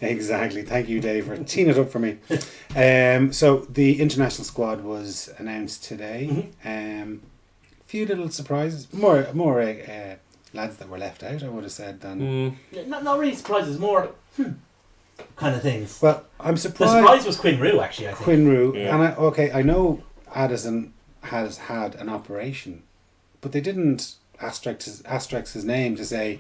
Exactly. Thank you, Dave, for teeing it up for me. So the international squad was announced today. Few little surprises. More lads that were left out, I would have said, than not really surprises. More kind of things. Well, I'm surprised. The surprise was Quinn Rue, actually. I think Quinn Rue, and I know Addison has had an operation, but they didn't asterisk his name to say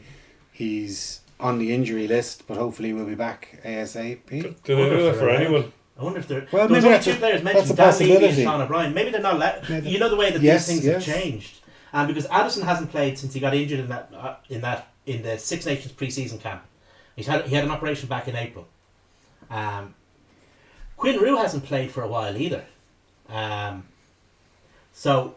he's on the injury list, but hopefully we'll be back ASAP. Do they do that for anyone? I wonder if they're. Well, there was maybe only 2 players mentioned, Dan Levy and Sean O'Brien. Maybe they're not let. You know the way that these things have changed, and because Addison hasn't played since he got injured in the Six Nations pre-season camp. He had an operation back in April. Quinn Rue hasn't played for a while either. So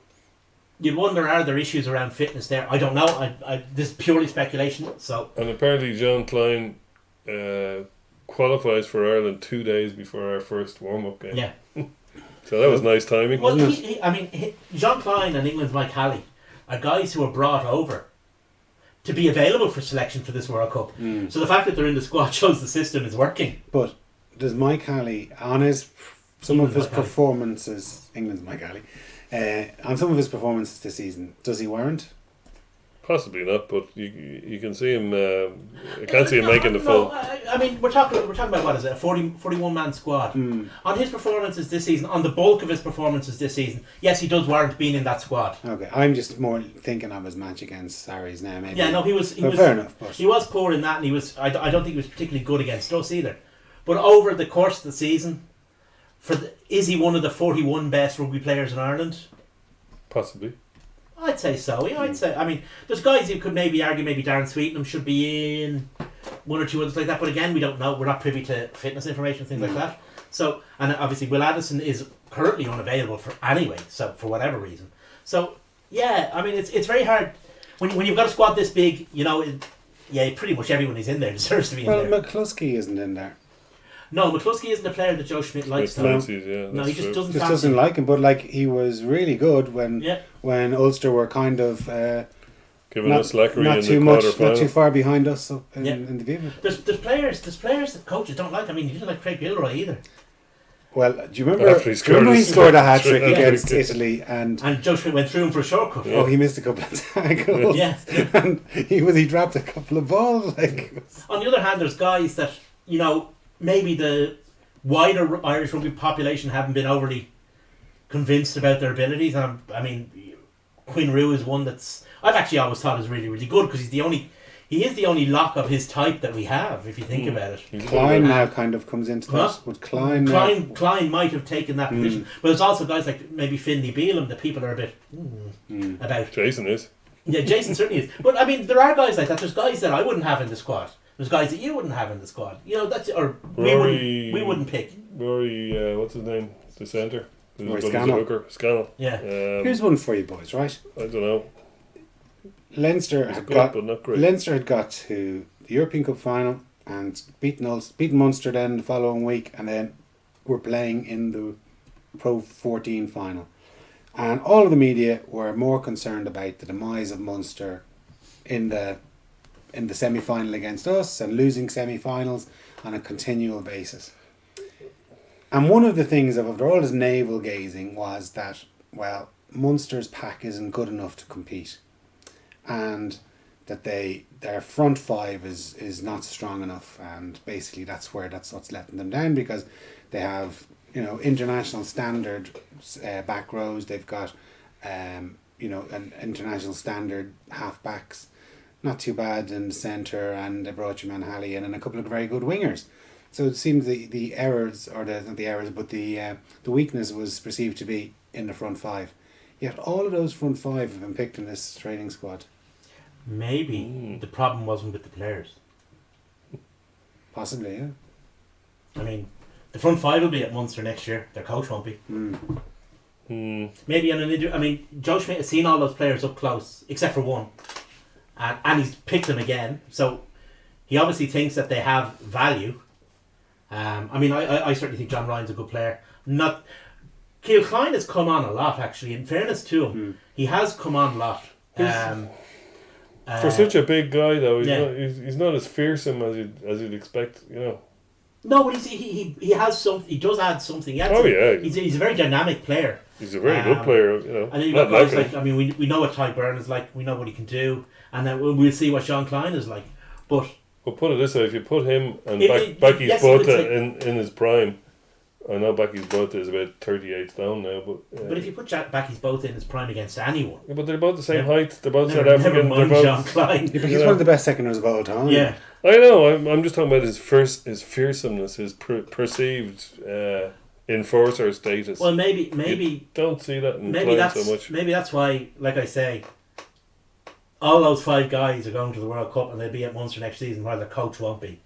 you'd wonder, are there issues around fitness there? I don't know. This is purely speculation. So and apparently John Klein qualifies for Ireland 2 days before our first warm-up game. Yeah. So that was nice timing. Well, John Klein and England's Mike Halley are guys who are brought over to be available for selection for this World Cup. So the fact that they're in the squad shows the system is working. But does Mike Halley, on some of his performances, England's Mike Halley, on some of his performances this season, does he warrant? Possibly not, but you can see him. I can't see him making the full. I mean, we're talking about what is it, a 41 man squad. On his performances this season, on the bulk of his performances this season, yes, he does warrant being in that squad. Okay, I'm just more thinking of his match against Sarries now. Maybe. Yeah, no, he was fair enough. But he was poor in that, and he was. I don't think he was particularly good against us either. But over the course of the season, is he one of the 41 best rugby players in Ireland? Possibly. I'd say so. Yeah, I'd say. I mean, there's guys who could maybe argue maybe Darren Sweetenham should be in, one or two others like that. But again, we don't know. We're not privy to fitness information, things like that. So, and obviously, Will Addison is currently unavailable for anyway. So, for whatever reason. So, yeah, I mean, it's very hard when you've got a squad this big. Pretty much everyone who's in there deserves to be in there. Well, McCluskey isn't in there. No, McCluskey isn't the player that Joe Schmidt likes. No, he just doesn't. Just doesn't like him. But he was really good when Ulster were kind of giving us slackery in the quarterfinal. Not too far behind us in the Viva. There's players that coaches don't like. I mean, he didn't like Craig Gilroy either. Well, do you remember? After he scored he his scored a hat trick hat-trick. against Italy, and And Joe Schmidt went through him for a shortcut. oh, he missed a couple of tackles. Yeah. And he dropped a couple of balls. Like, On the other hand, there's guys that, maybe the wider Irish rugby population haven't been overly convinced about their abilities. I mean, Quinn Rue is one that's I've actually always thought is really, really good because he is the only lock of his type that we have, if you think about it. Klein now kind of comes into that. Huh? Would Klein Klein might have taken that position, but there's also guys like maybe Finlay Beelum that people are a bit about. Jason is. Yeah, Jason certainly is. But I mean, there are guys like that. There's guys that I wouldn't have in the squad. There's guys that you wouldn't have in the squad. We wouldn't pick. Rory, what's his name? The centre. Rory Scannell. Scannell. Yeah. Here's one for you boys, right? I don't know. Leinster had Good, but not great. Leinster had got to the European Cup final and beaten Munster then the following week, and then were playing in the Pro 14 final. And all of the media were more concerned about the demise of Munster in the semi-final against us and losing semi-finals on a continual basis. And one of the things after all this navel gazing was that, well, Munster's pack isn't good enough to compete, and that their front five is not strong enough, and basically that's what's letting them down, because they have international standard back rows. They've got an international standard half backs, not too bad in the centre, and they brought you Manhally in and a couple of very good wingers. So it seems the errors, or not the errors, but the weakness was perceived to be in the front five. Yet all of those front five have been picked in this training squad. Maybe the problem wasn't with the players. Possibly, yeah. I mean, the front five will be at Munster next year. Their coach won't be. Maybe on an injury. I mean, Joe Schmidt has seen all those players up close, except for one, and he's picked them again. So he obviously thinks that they have value. I mean, I certainly think John Ryan's a good player. Ciall Klein has come on a lot, actually. In fairness to him, he has come on a lot. For such a big guy, though, he's not as fearsome as you'd expect, No, but he has something. He does add something. He's a very dynamic player. He's a very good player, And then you've got guys like, I mean, we know what Ty Byrne is like. We know what he can do, and then we'll see what Sean Klein is like. But put it this way: if you put him and Becky's Bota in his prime, I know Becky's Bota is about 38 stone now, but if you put Becky's Bota in his prime against anyone, but they're both the same height. They're both South never African. mind They're Sean both. Klein. Yeah, but he's one of the best seconders of all time. Yeah. I know. I'm just talking about his fearsomeness, his perceived enforcer status. Well, maybe you don't see that in maybe Klein so much. Maybe that's why, like I say, all those five guys are going to the World Cup and they'll be at Munster next season, while their coach won't be.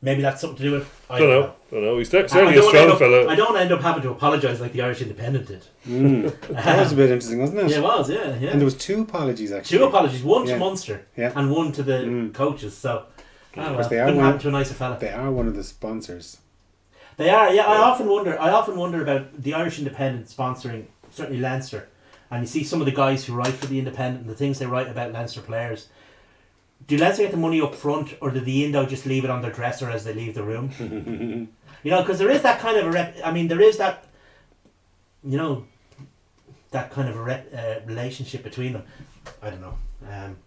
Maybe that's something to do with it. I don't know. He's certainly a strong fellow. I don't end up having to apologise like the Irish Independent did. That was a bit interesting, wasn't it? Yeah, it was. Yeah. And there was 2 apologies actually. 2 apologies. One to Munster, yeah, and one to the coaches. So, because they couldn't happen to a nicer fella. They are one of the sponsors. They are. Yeah, I often wonder about the Irish Independent sponsoring certainly Leinster, and you see some of the guys who write for the Independent and the things they write about Leinster players. Do Leinster get the money up front, or do the Indo just leave it on their dresser as they leave the room? Because there is that kind of there is that, that kind of a relationship between them. I don't know,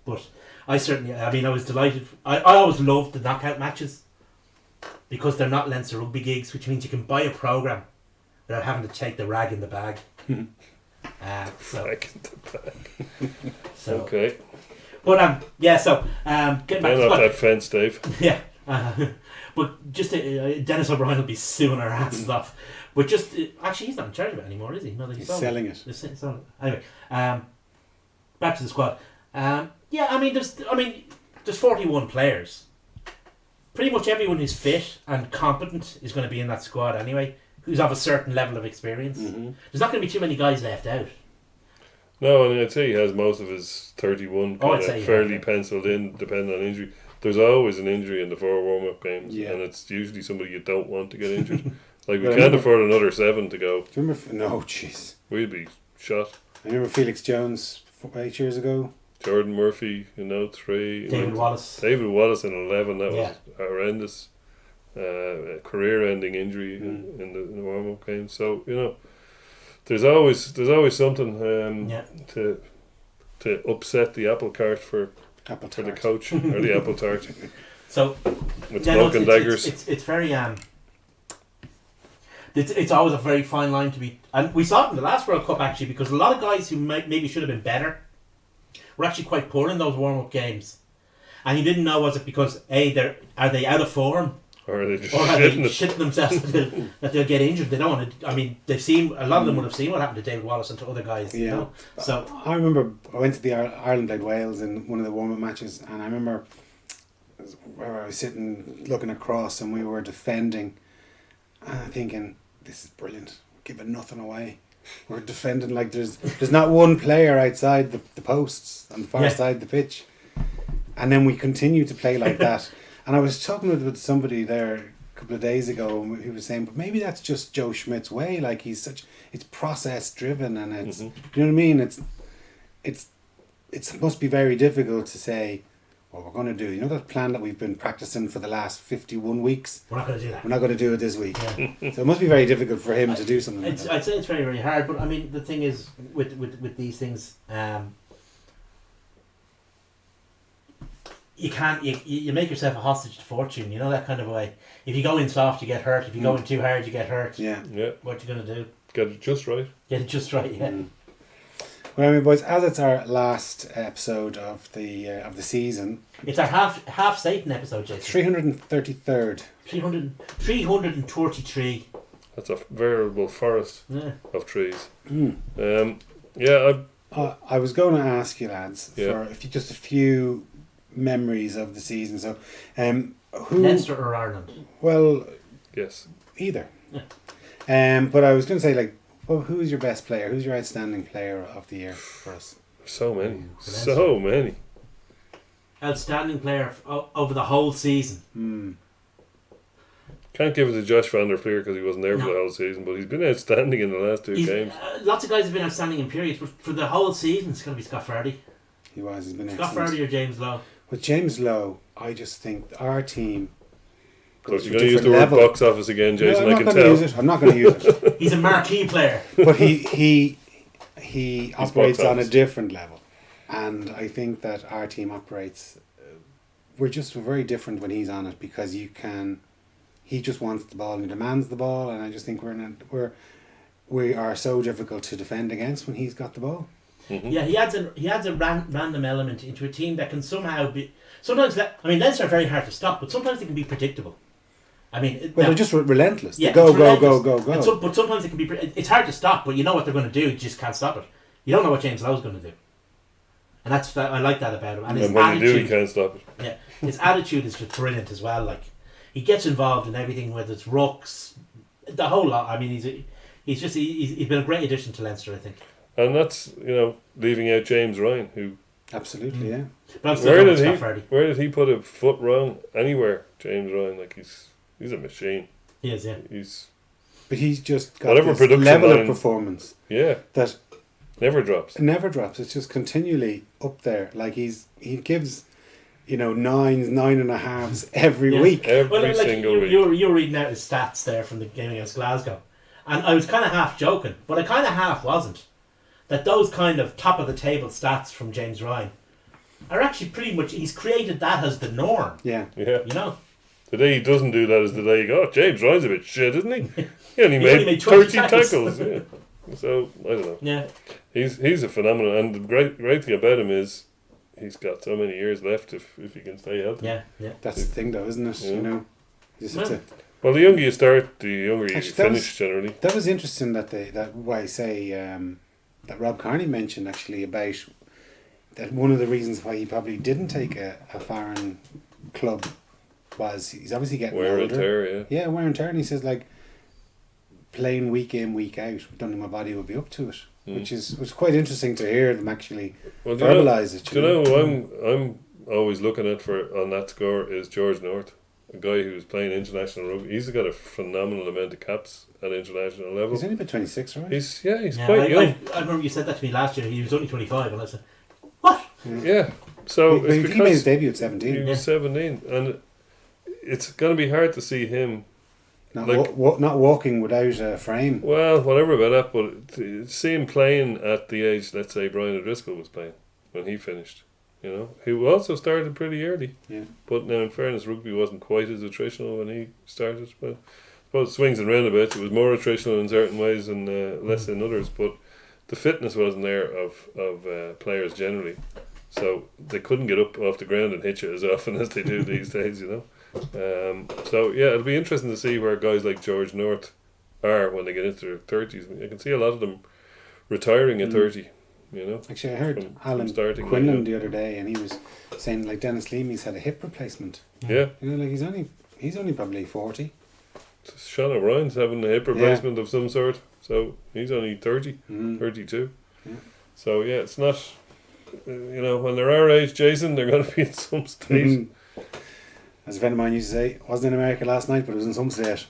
but I certainly. I mean, I was delighted. I always loved the knockout matches because they're not Leinster rugby gigs, which means you can buy a programme without having to take the rag in the bag. Rag in the bag. Okay. But getting back to off that fence, Dave. Yeah, but just Dennis O'Brien will be suing our asses off. But just actually, he's not in charge of it anymore, is he? No, he's selling it. Anyway, back to the squad. There's 41 players. Pretty much everyone who's fit and competent is going to be in that squad anyway. Who's of a certain level of experience. There's not going to be too many guys left out. No, and I'd say he has most of his 31 fairly penciled in, depending on injury. There's always an injury in the 4 warm-up games, and it's usually somebody you don't want to get injured. Like, we can't afford another 7 to go. Do you remember? No, jeez. We'd be shot. I remember Felix Jones 8 years ago. Jordan Murphy in 03. David Wallace in 11, that was horrendous. a career-ending injury in the warm-up game. So there's always something to upset the apple cart for the coach or the apple tart. So with smoke and daggers. It's very it's always a very fine line to be, and we saw it in the last World Cup actually, because a lot of guys who maybe should have been better were actually quite poor in those warm-up games, and you didn't know, was it because are they out of form, or are they just shitting themselves that they'll get injured? They don't want to. I mean, they've seen, a lot of them would have seen what happened to David Wallace and to other guys. Yeah. So I remember I went to the Ireland played Wales in one of the warm-up matches, and I remember where I was sitting looking across, and we were defending, and thinking, this is brilliant, we're giving nothing away. We're defending like there's not one player outside the posts on the far side of the pitch, and then we continue to play like that. And I was talking with somebody there a couple of days ago, and he was saying, but maybe that's just Joe Schmidt's way. Like it's process driven, and it's you know what I mean. It must be very difficult to say, what we're going to do. You know that plan that we've been practicing for the last 51 weeks? we're not going to do that. We're not going to do it this week. Yeah. So it must be very difficult for him to do something like that. I'd say it's very, very hard, but I mean, the thing is, with these things, you can't, you make yourself a hostage to fortune, you know, that kind of way. If you go in soft, you get hurt. If you go in too hard, you get hurt. Yeah. What you going to do? Get it just right. Get it just right, yeah. Well, I mean, boys, as it's our last episode of the season, It's our half Satan episode, Jason. 333rd. 333. That's a veritable forest of trees. I was going to ask you, lads, Yeah. for just a few memories of the season. So, who? Leinster or Ireland? Well, Yes. either. Yeah. But I was going to say, like, well, who's your best player? Who's your outstanding player of the year for us? So many. Leinster. So many. Outstanding player over the whole season. Can't give it to Josh van der Fleer because he wasn't there for the whole season, but he's been outstanding in the last two games. Lots of guys have been outstanding in periods, but for the whole season, it's going to be Scott Fardy. He's been Scott excellent. Fardy or James Lowe? With James Lowe, I just think our team So goes you're to a going to use different the level. word box office again, Jason, No, I I'm can not going to tell. use it. I'm not going to use it. He's a marquee player. But he operates box on a office. different level, and I think that our team operates. We're very different when he's on it, because he just wants the ball and he demands the ball, and I just think we are so difficult to defend against when he's got the ball. Yeah, he adds a random element into a team that can somehow be. Sometimes, Leinster are very hard to stop, but sometimes they can be predictable. I mean, Well, they're just relentless. yeah, They go, it's go, relentless. go, go, And go. but sometimes it can be. It's hard to stop, but you know what they're going to do. You just can't stop it. You don't know what James Lowe's going to do, and I like that about him. And his And when you do, attitude, he can't stop it. yeah, his attitude is just brilliant as well. Like, he gets involved in everything, whether it's rucks, the whole lot. I mean, he's been a great addition to Leinster, I think. And that's, leaving out James Ryan, who... Absolutely, yeah. But I'm still Where going did with he Scott Fardy. Where did he put a foot wrong anywhere, James Ryan? Like, he's a machine. He is, yeah. He's... But he's just got Whatever this production level line- of performance Yeah, that never drops. never drops. It's just continually up there. Like he gives, 9s, 9.5s every Yeah. week. Every single week. You were reading out his stats there from the game against Glasgow. And I was kind of half joking, but I kind of half wasn't. That those kind of top of the table stats from James Ryan are actually pretty much, he's created that as the norm, Yeah. Yeah. The day he doesn't do that is the day you go, James Ryan's a bit shit, isn't he? He only He made, only made 20 30 tackles. tackles. Yeah. So, I don't know. Yeah. He's a phenomenon. And the great thing about him is he's got so many years left if he can stay healthy. Yeah, yeah. That's the thing, though, isn't it? Yeah. You just have to. Well, the younger you start, the younger you Actually, finish generally. That was interesting that Rob Carney mentioned actually about that one of the reasons why he probably didn't take a foreign club was he's obviously getting Wear older. and tear, yeah. Yeah, wear and tear. And he says, like, playing week in, week out, I don't think my body will be up to it. Which was quite interesting to hear them actually Well, verbalise it. Do you know who I'm always looking at on that score is George North, a guy who's playing international rugby. He's got a phenomenal amount of caps at international level. He's only about 26, right? He's Yeah, quite young. I remember you said that to me last year. He was only 25, and I said, "What?" Yeah. So He it's made his because debut at he 17. was 17, and it's going to be hard to see him. Not, Like- not walking without a frame. Well, whatever about that, but to see him playing at the age, let's say Brian O'Driscoll was playing when he finished, you know, who also started pretty early. Yeah. But now, in fairness, rugby wasn't quite as attritional when he started. But I suppose swings and roundabouts, it was more attritional in certain ways and less in others. But the fitness wasn't there of players generally, so they couldn't get up off the ground and hit you as often as they do these days, you know. So yeah, it'll be interesting to see where guys like George North are when they get into their 30s. I can see a lot of them retiring at 30, you know. Actually, I heard From Alan starting, Quinlan yeah. the other day, and he was saying like Dennis Leamy's had a hip replacement. Yeah, You know, like he's only probably 40. Sean O'Brien's having a hip replacement of some sort, so he's only 30, 32. Yeah. So yeah, it's not, you know, when they're our age, Jason, they're going to be in some state. As a friend of mine used to say, wasn't in America last night, but it was in some state.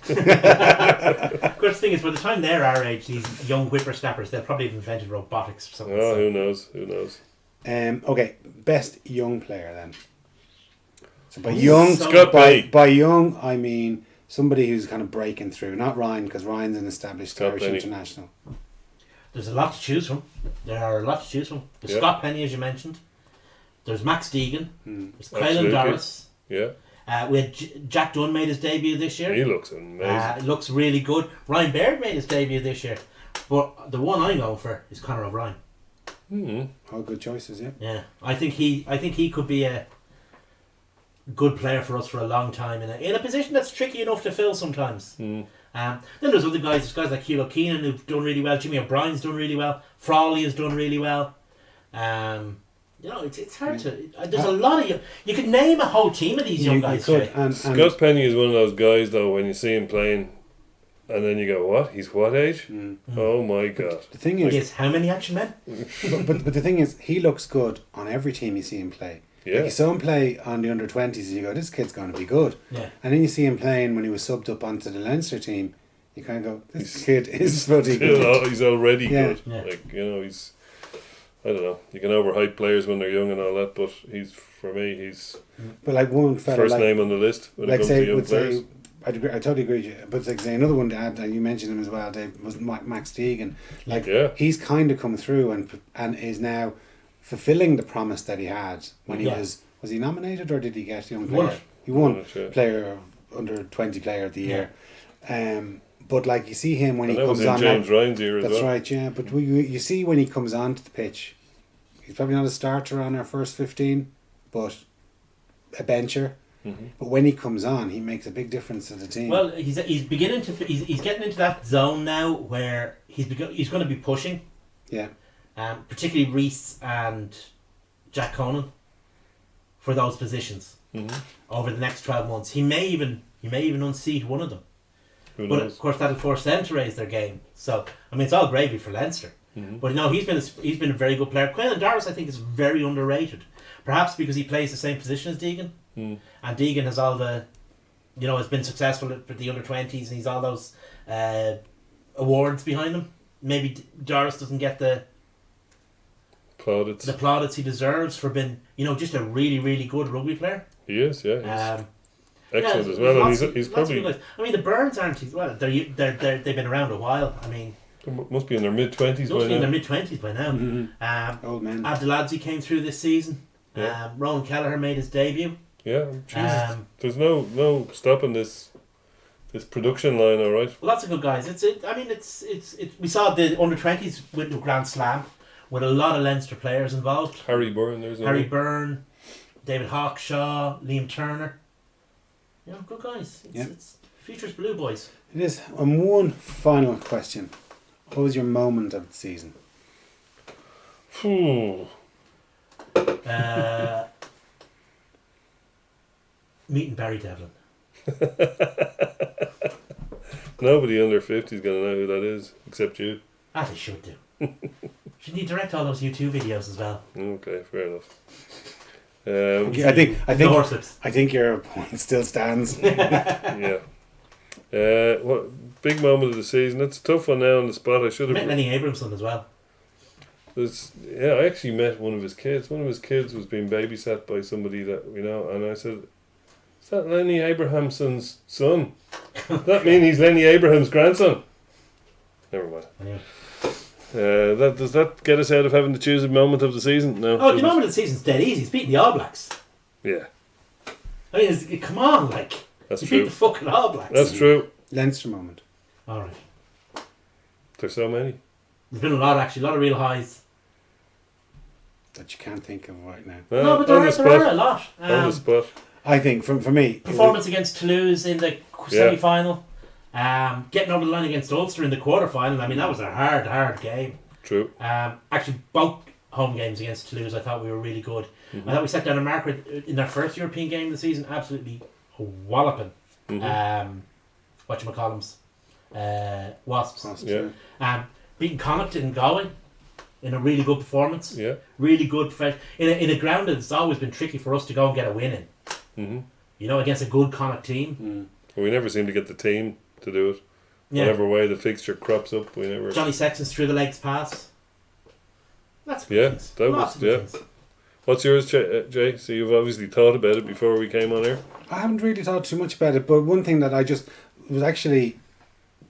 Of course, the thing is, by the time they're our age, these young whippersnappers, they'll probably have invented robotics or something. Oh, so. who knows? Who knows? Okay, best young player then. So by Ooh, young, Scott Penny. by young, I mean somebody who's kind of breaking through. Not Ryan, because Ryan's an established Scott Irish Penny. international. There's a lot to choose from. There are a lot to choose from. There's Yeah. Scott Penny, as you mentioned. There's Max Deegan. There's Kylan Absolutely. Doris. Yeah, We had Jack Dunn made his debut this year. he looks amazing. It looks really good. Ryan Baird made his debut this year. But the one I'm going for is Conor O'Brien. All good choices, yeah. Yeah, I think he could be a good player for us for a long time in a position that's tricky enough to fill sometimes. Then there's other guys. There's guys like Kilo Keenan who've done really well. Jimmy O'Brien's done really well. Frawley has done really well. You know, it's hard to. There's a lot of you could name a whole team of these young guys. could, Jay. and Scott Penny is one of those guys, though, when you see him playing, and then you go, "What? He's what age? Oh my god!" the thing is, Yes, how many action men? but the thing is, he looks good on every team you see him play. Yeah. Like you saw him play on the under-20s, and you go, this kid's going to be good. Yeah. And then you see him playing when he was subbed up onto the Leinster team. You kind of go, this kid is bloody You good. know, he's already Yeah. good. Yeah. Like, you know, he's. I don't know. You can overhype players when they're young and all that, but for me, he's But like one fella, first like, name on the list when it like comes to say, young would players. say, I totally agree with you. But like say another one to add, and you mentioned him as well, Dave, was Max Deegan. Like Yeah. he's kind of come through and is now fulfilling the promise that he had when he Yeah. was he nominated or did he get young Won player? it. He won Won it, yeah. player of under 20 player of the year. But like you see him when And he that was comes in on. James Ryan's year as That's well. right, yeah. But you see when he comes onto the pitch, he's probably not a starter on our first 15, but a bencher. But when he comes on, he makes a big difference to the team. Well, he's beginning to he's getting into that zone now where he's going to be pushing. yeah. Particularly Reese and Jack Conan for those positions over the next 12 months. He may even unseat one of them. Who But knows? of course that'll force them to raise their game. So I mean it's all gravy for Leinster. But no, he's been a very good player. Quaylen Doris I think is very underrated. Perhaps because he plays the same position as Deegan. And Deegan has all the has been successful at the under-20s and he's all those awards behind him. Maybe Doris doesn't get the Plaudits. plaudits he deserves for being, just a really, really good rugby player. He is, yeah. He's excellent yeah, as well. And lots he's of probably good guys. I mean, the Burns aren't. Well, they've been around a while. I mean, must be in their mid-20s they must by be in their now. mid-20s by now. Old man. Abdelaziz came through this season. Yeah. Rowan Kelleher made his debut. Yeah, Jesus. There's no stopping this production line, all right. Lots of good guys. It's we saw the under-20s win the Grand Slam with a lot of Leinster players involved. Harry Byrne, there's Harry Byrne, David Hawkshaw, Liam Turner. Good guys. It's future's blue boys. It is. And one final question. What was your moment of the season? Meeting Barry Devlin. Nobody under 50 is going to know who that is, except you. They should do. Should you direct all those YouTube videos as well? Okay, fair enough. I think your point still stands. Yeah. What big moment of the season? It's a tough one now on the spot. I should I met have. Lenny Abramson as well. I actually met one of his kids. One of his kids was being babysat by somebody that we know, and I said, Is that Lenny Abrahamson's son? That mean he's Lenny Abraham's grandson? Never mind. Anyway. Does that get us out of having to choose a moment of the season? No. Oh, the moment of the season's dead easy. It's beating the All Blacks. Yeah, I mean, come on, like. that's You beat true. the fucking All Blacks. That's true. Leinster moment. Alright. There's so many. There's been a lot, actually. A lot of real highs. That you can't think of right now. No, but on there the are a spot. lot. On the spot. I think for me, Performance against Toulouse in the semi-final. Getting over the line against Ulster in the quarter-final. I mean, that was a hard game. True. Actually, both home games against Toulouse, I thought we were really good. I thought we set down a marker in their first European game of the season, absolutely walloping. Whatchamacallums? Wasps. Yeah. Beating Connacht in Galway in a really good performance. Yeah. Really good. In a ground that's always been tricky for us to go and get a win in. Mm-hmm. You know, against a good Connacht team. We never seem to get the team to do it. Yeah. Whatever way the fixture crops up, we never. Johnny Sexton's through the legs pass. That's good Yeah, things. that Lots was of good things. What's yours, Jay? So you've obviously thought about it before we came on air. I haven't really thought too much about it, but one thing that I just was actually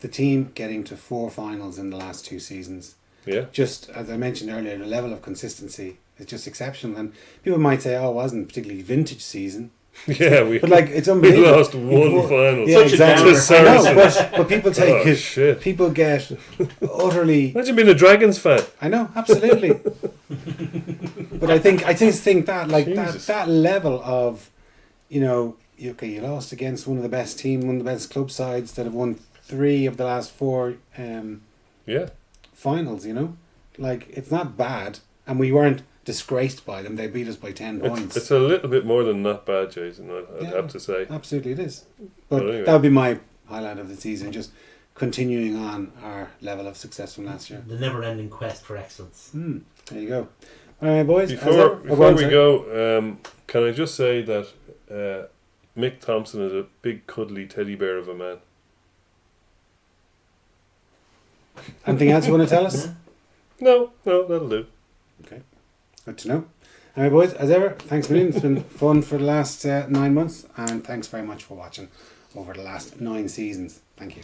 the team getting to 4 finals in the last 2 seasons. Yeah. Just as I mentioned earlier, the level of consistency is just exceptional. And people might say, "Oh, it wasn't a particularly vintage season," Yeah, but like it's we unbelievable. lost one final. Yeah, Such a exactly. downer. I know, but people take Oh, shit. people get utterly. Imagine being a Dragons fan. I know, absolutely. But I just think that like Jesus. that level of, you know, you lost against one of the best team, one of the best club sides that have won 3 of the last 4 Yeah. finals. You know, like it's not bad, and we weren't disgraced by them. They beat us by 10 points. It's a little bit more than not bad, Jason, I'd Yeah. have to say. Absolutely, it is. But But anyway. that would be my highlight of the season. Just continuing on our level of success from last year. The never-ending quest for excellence. There you go. All right, boys. Before we go, can I just say that Mick Thompson is a big cuddly teddy bear of a man. Anything else you want to tell us? No, that'll do. Okay, good to know. All right, boys. As ever, thanks a million. It's been fun for the last 9 months, and thanks very much for watching over the last 9 seasons. Thank you.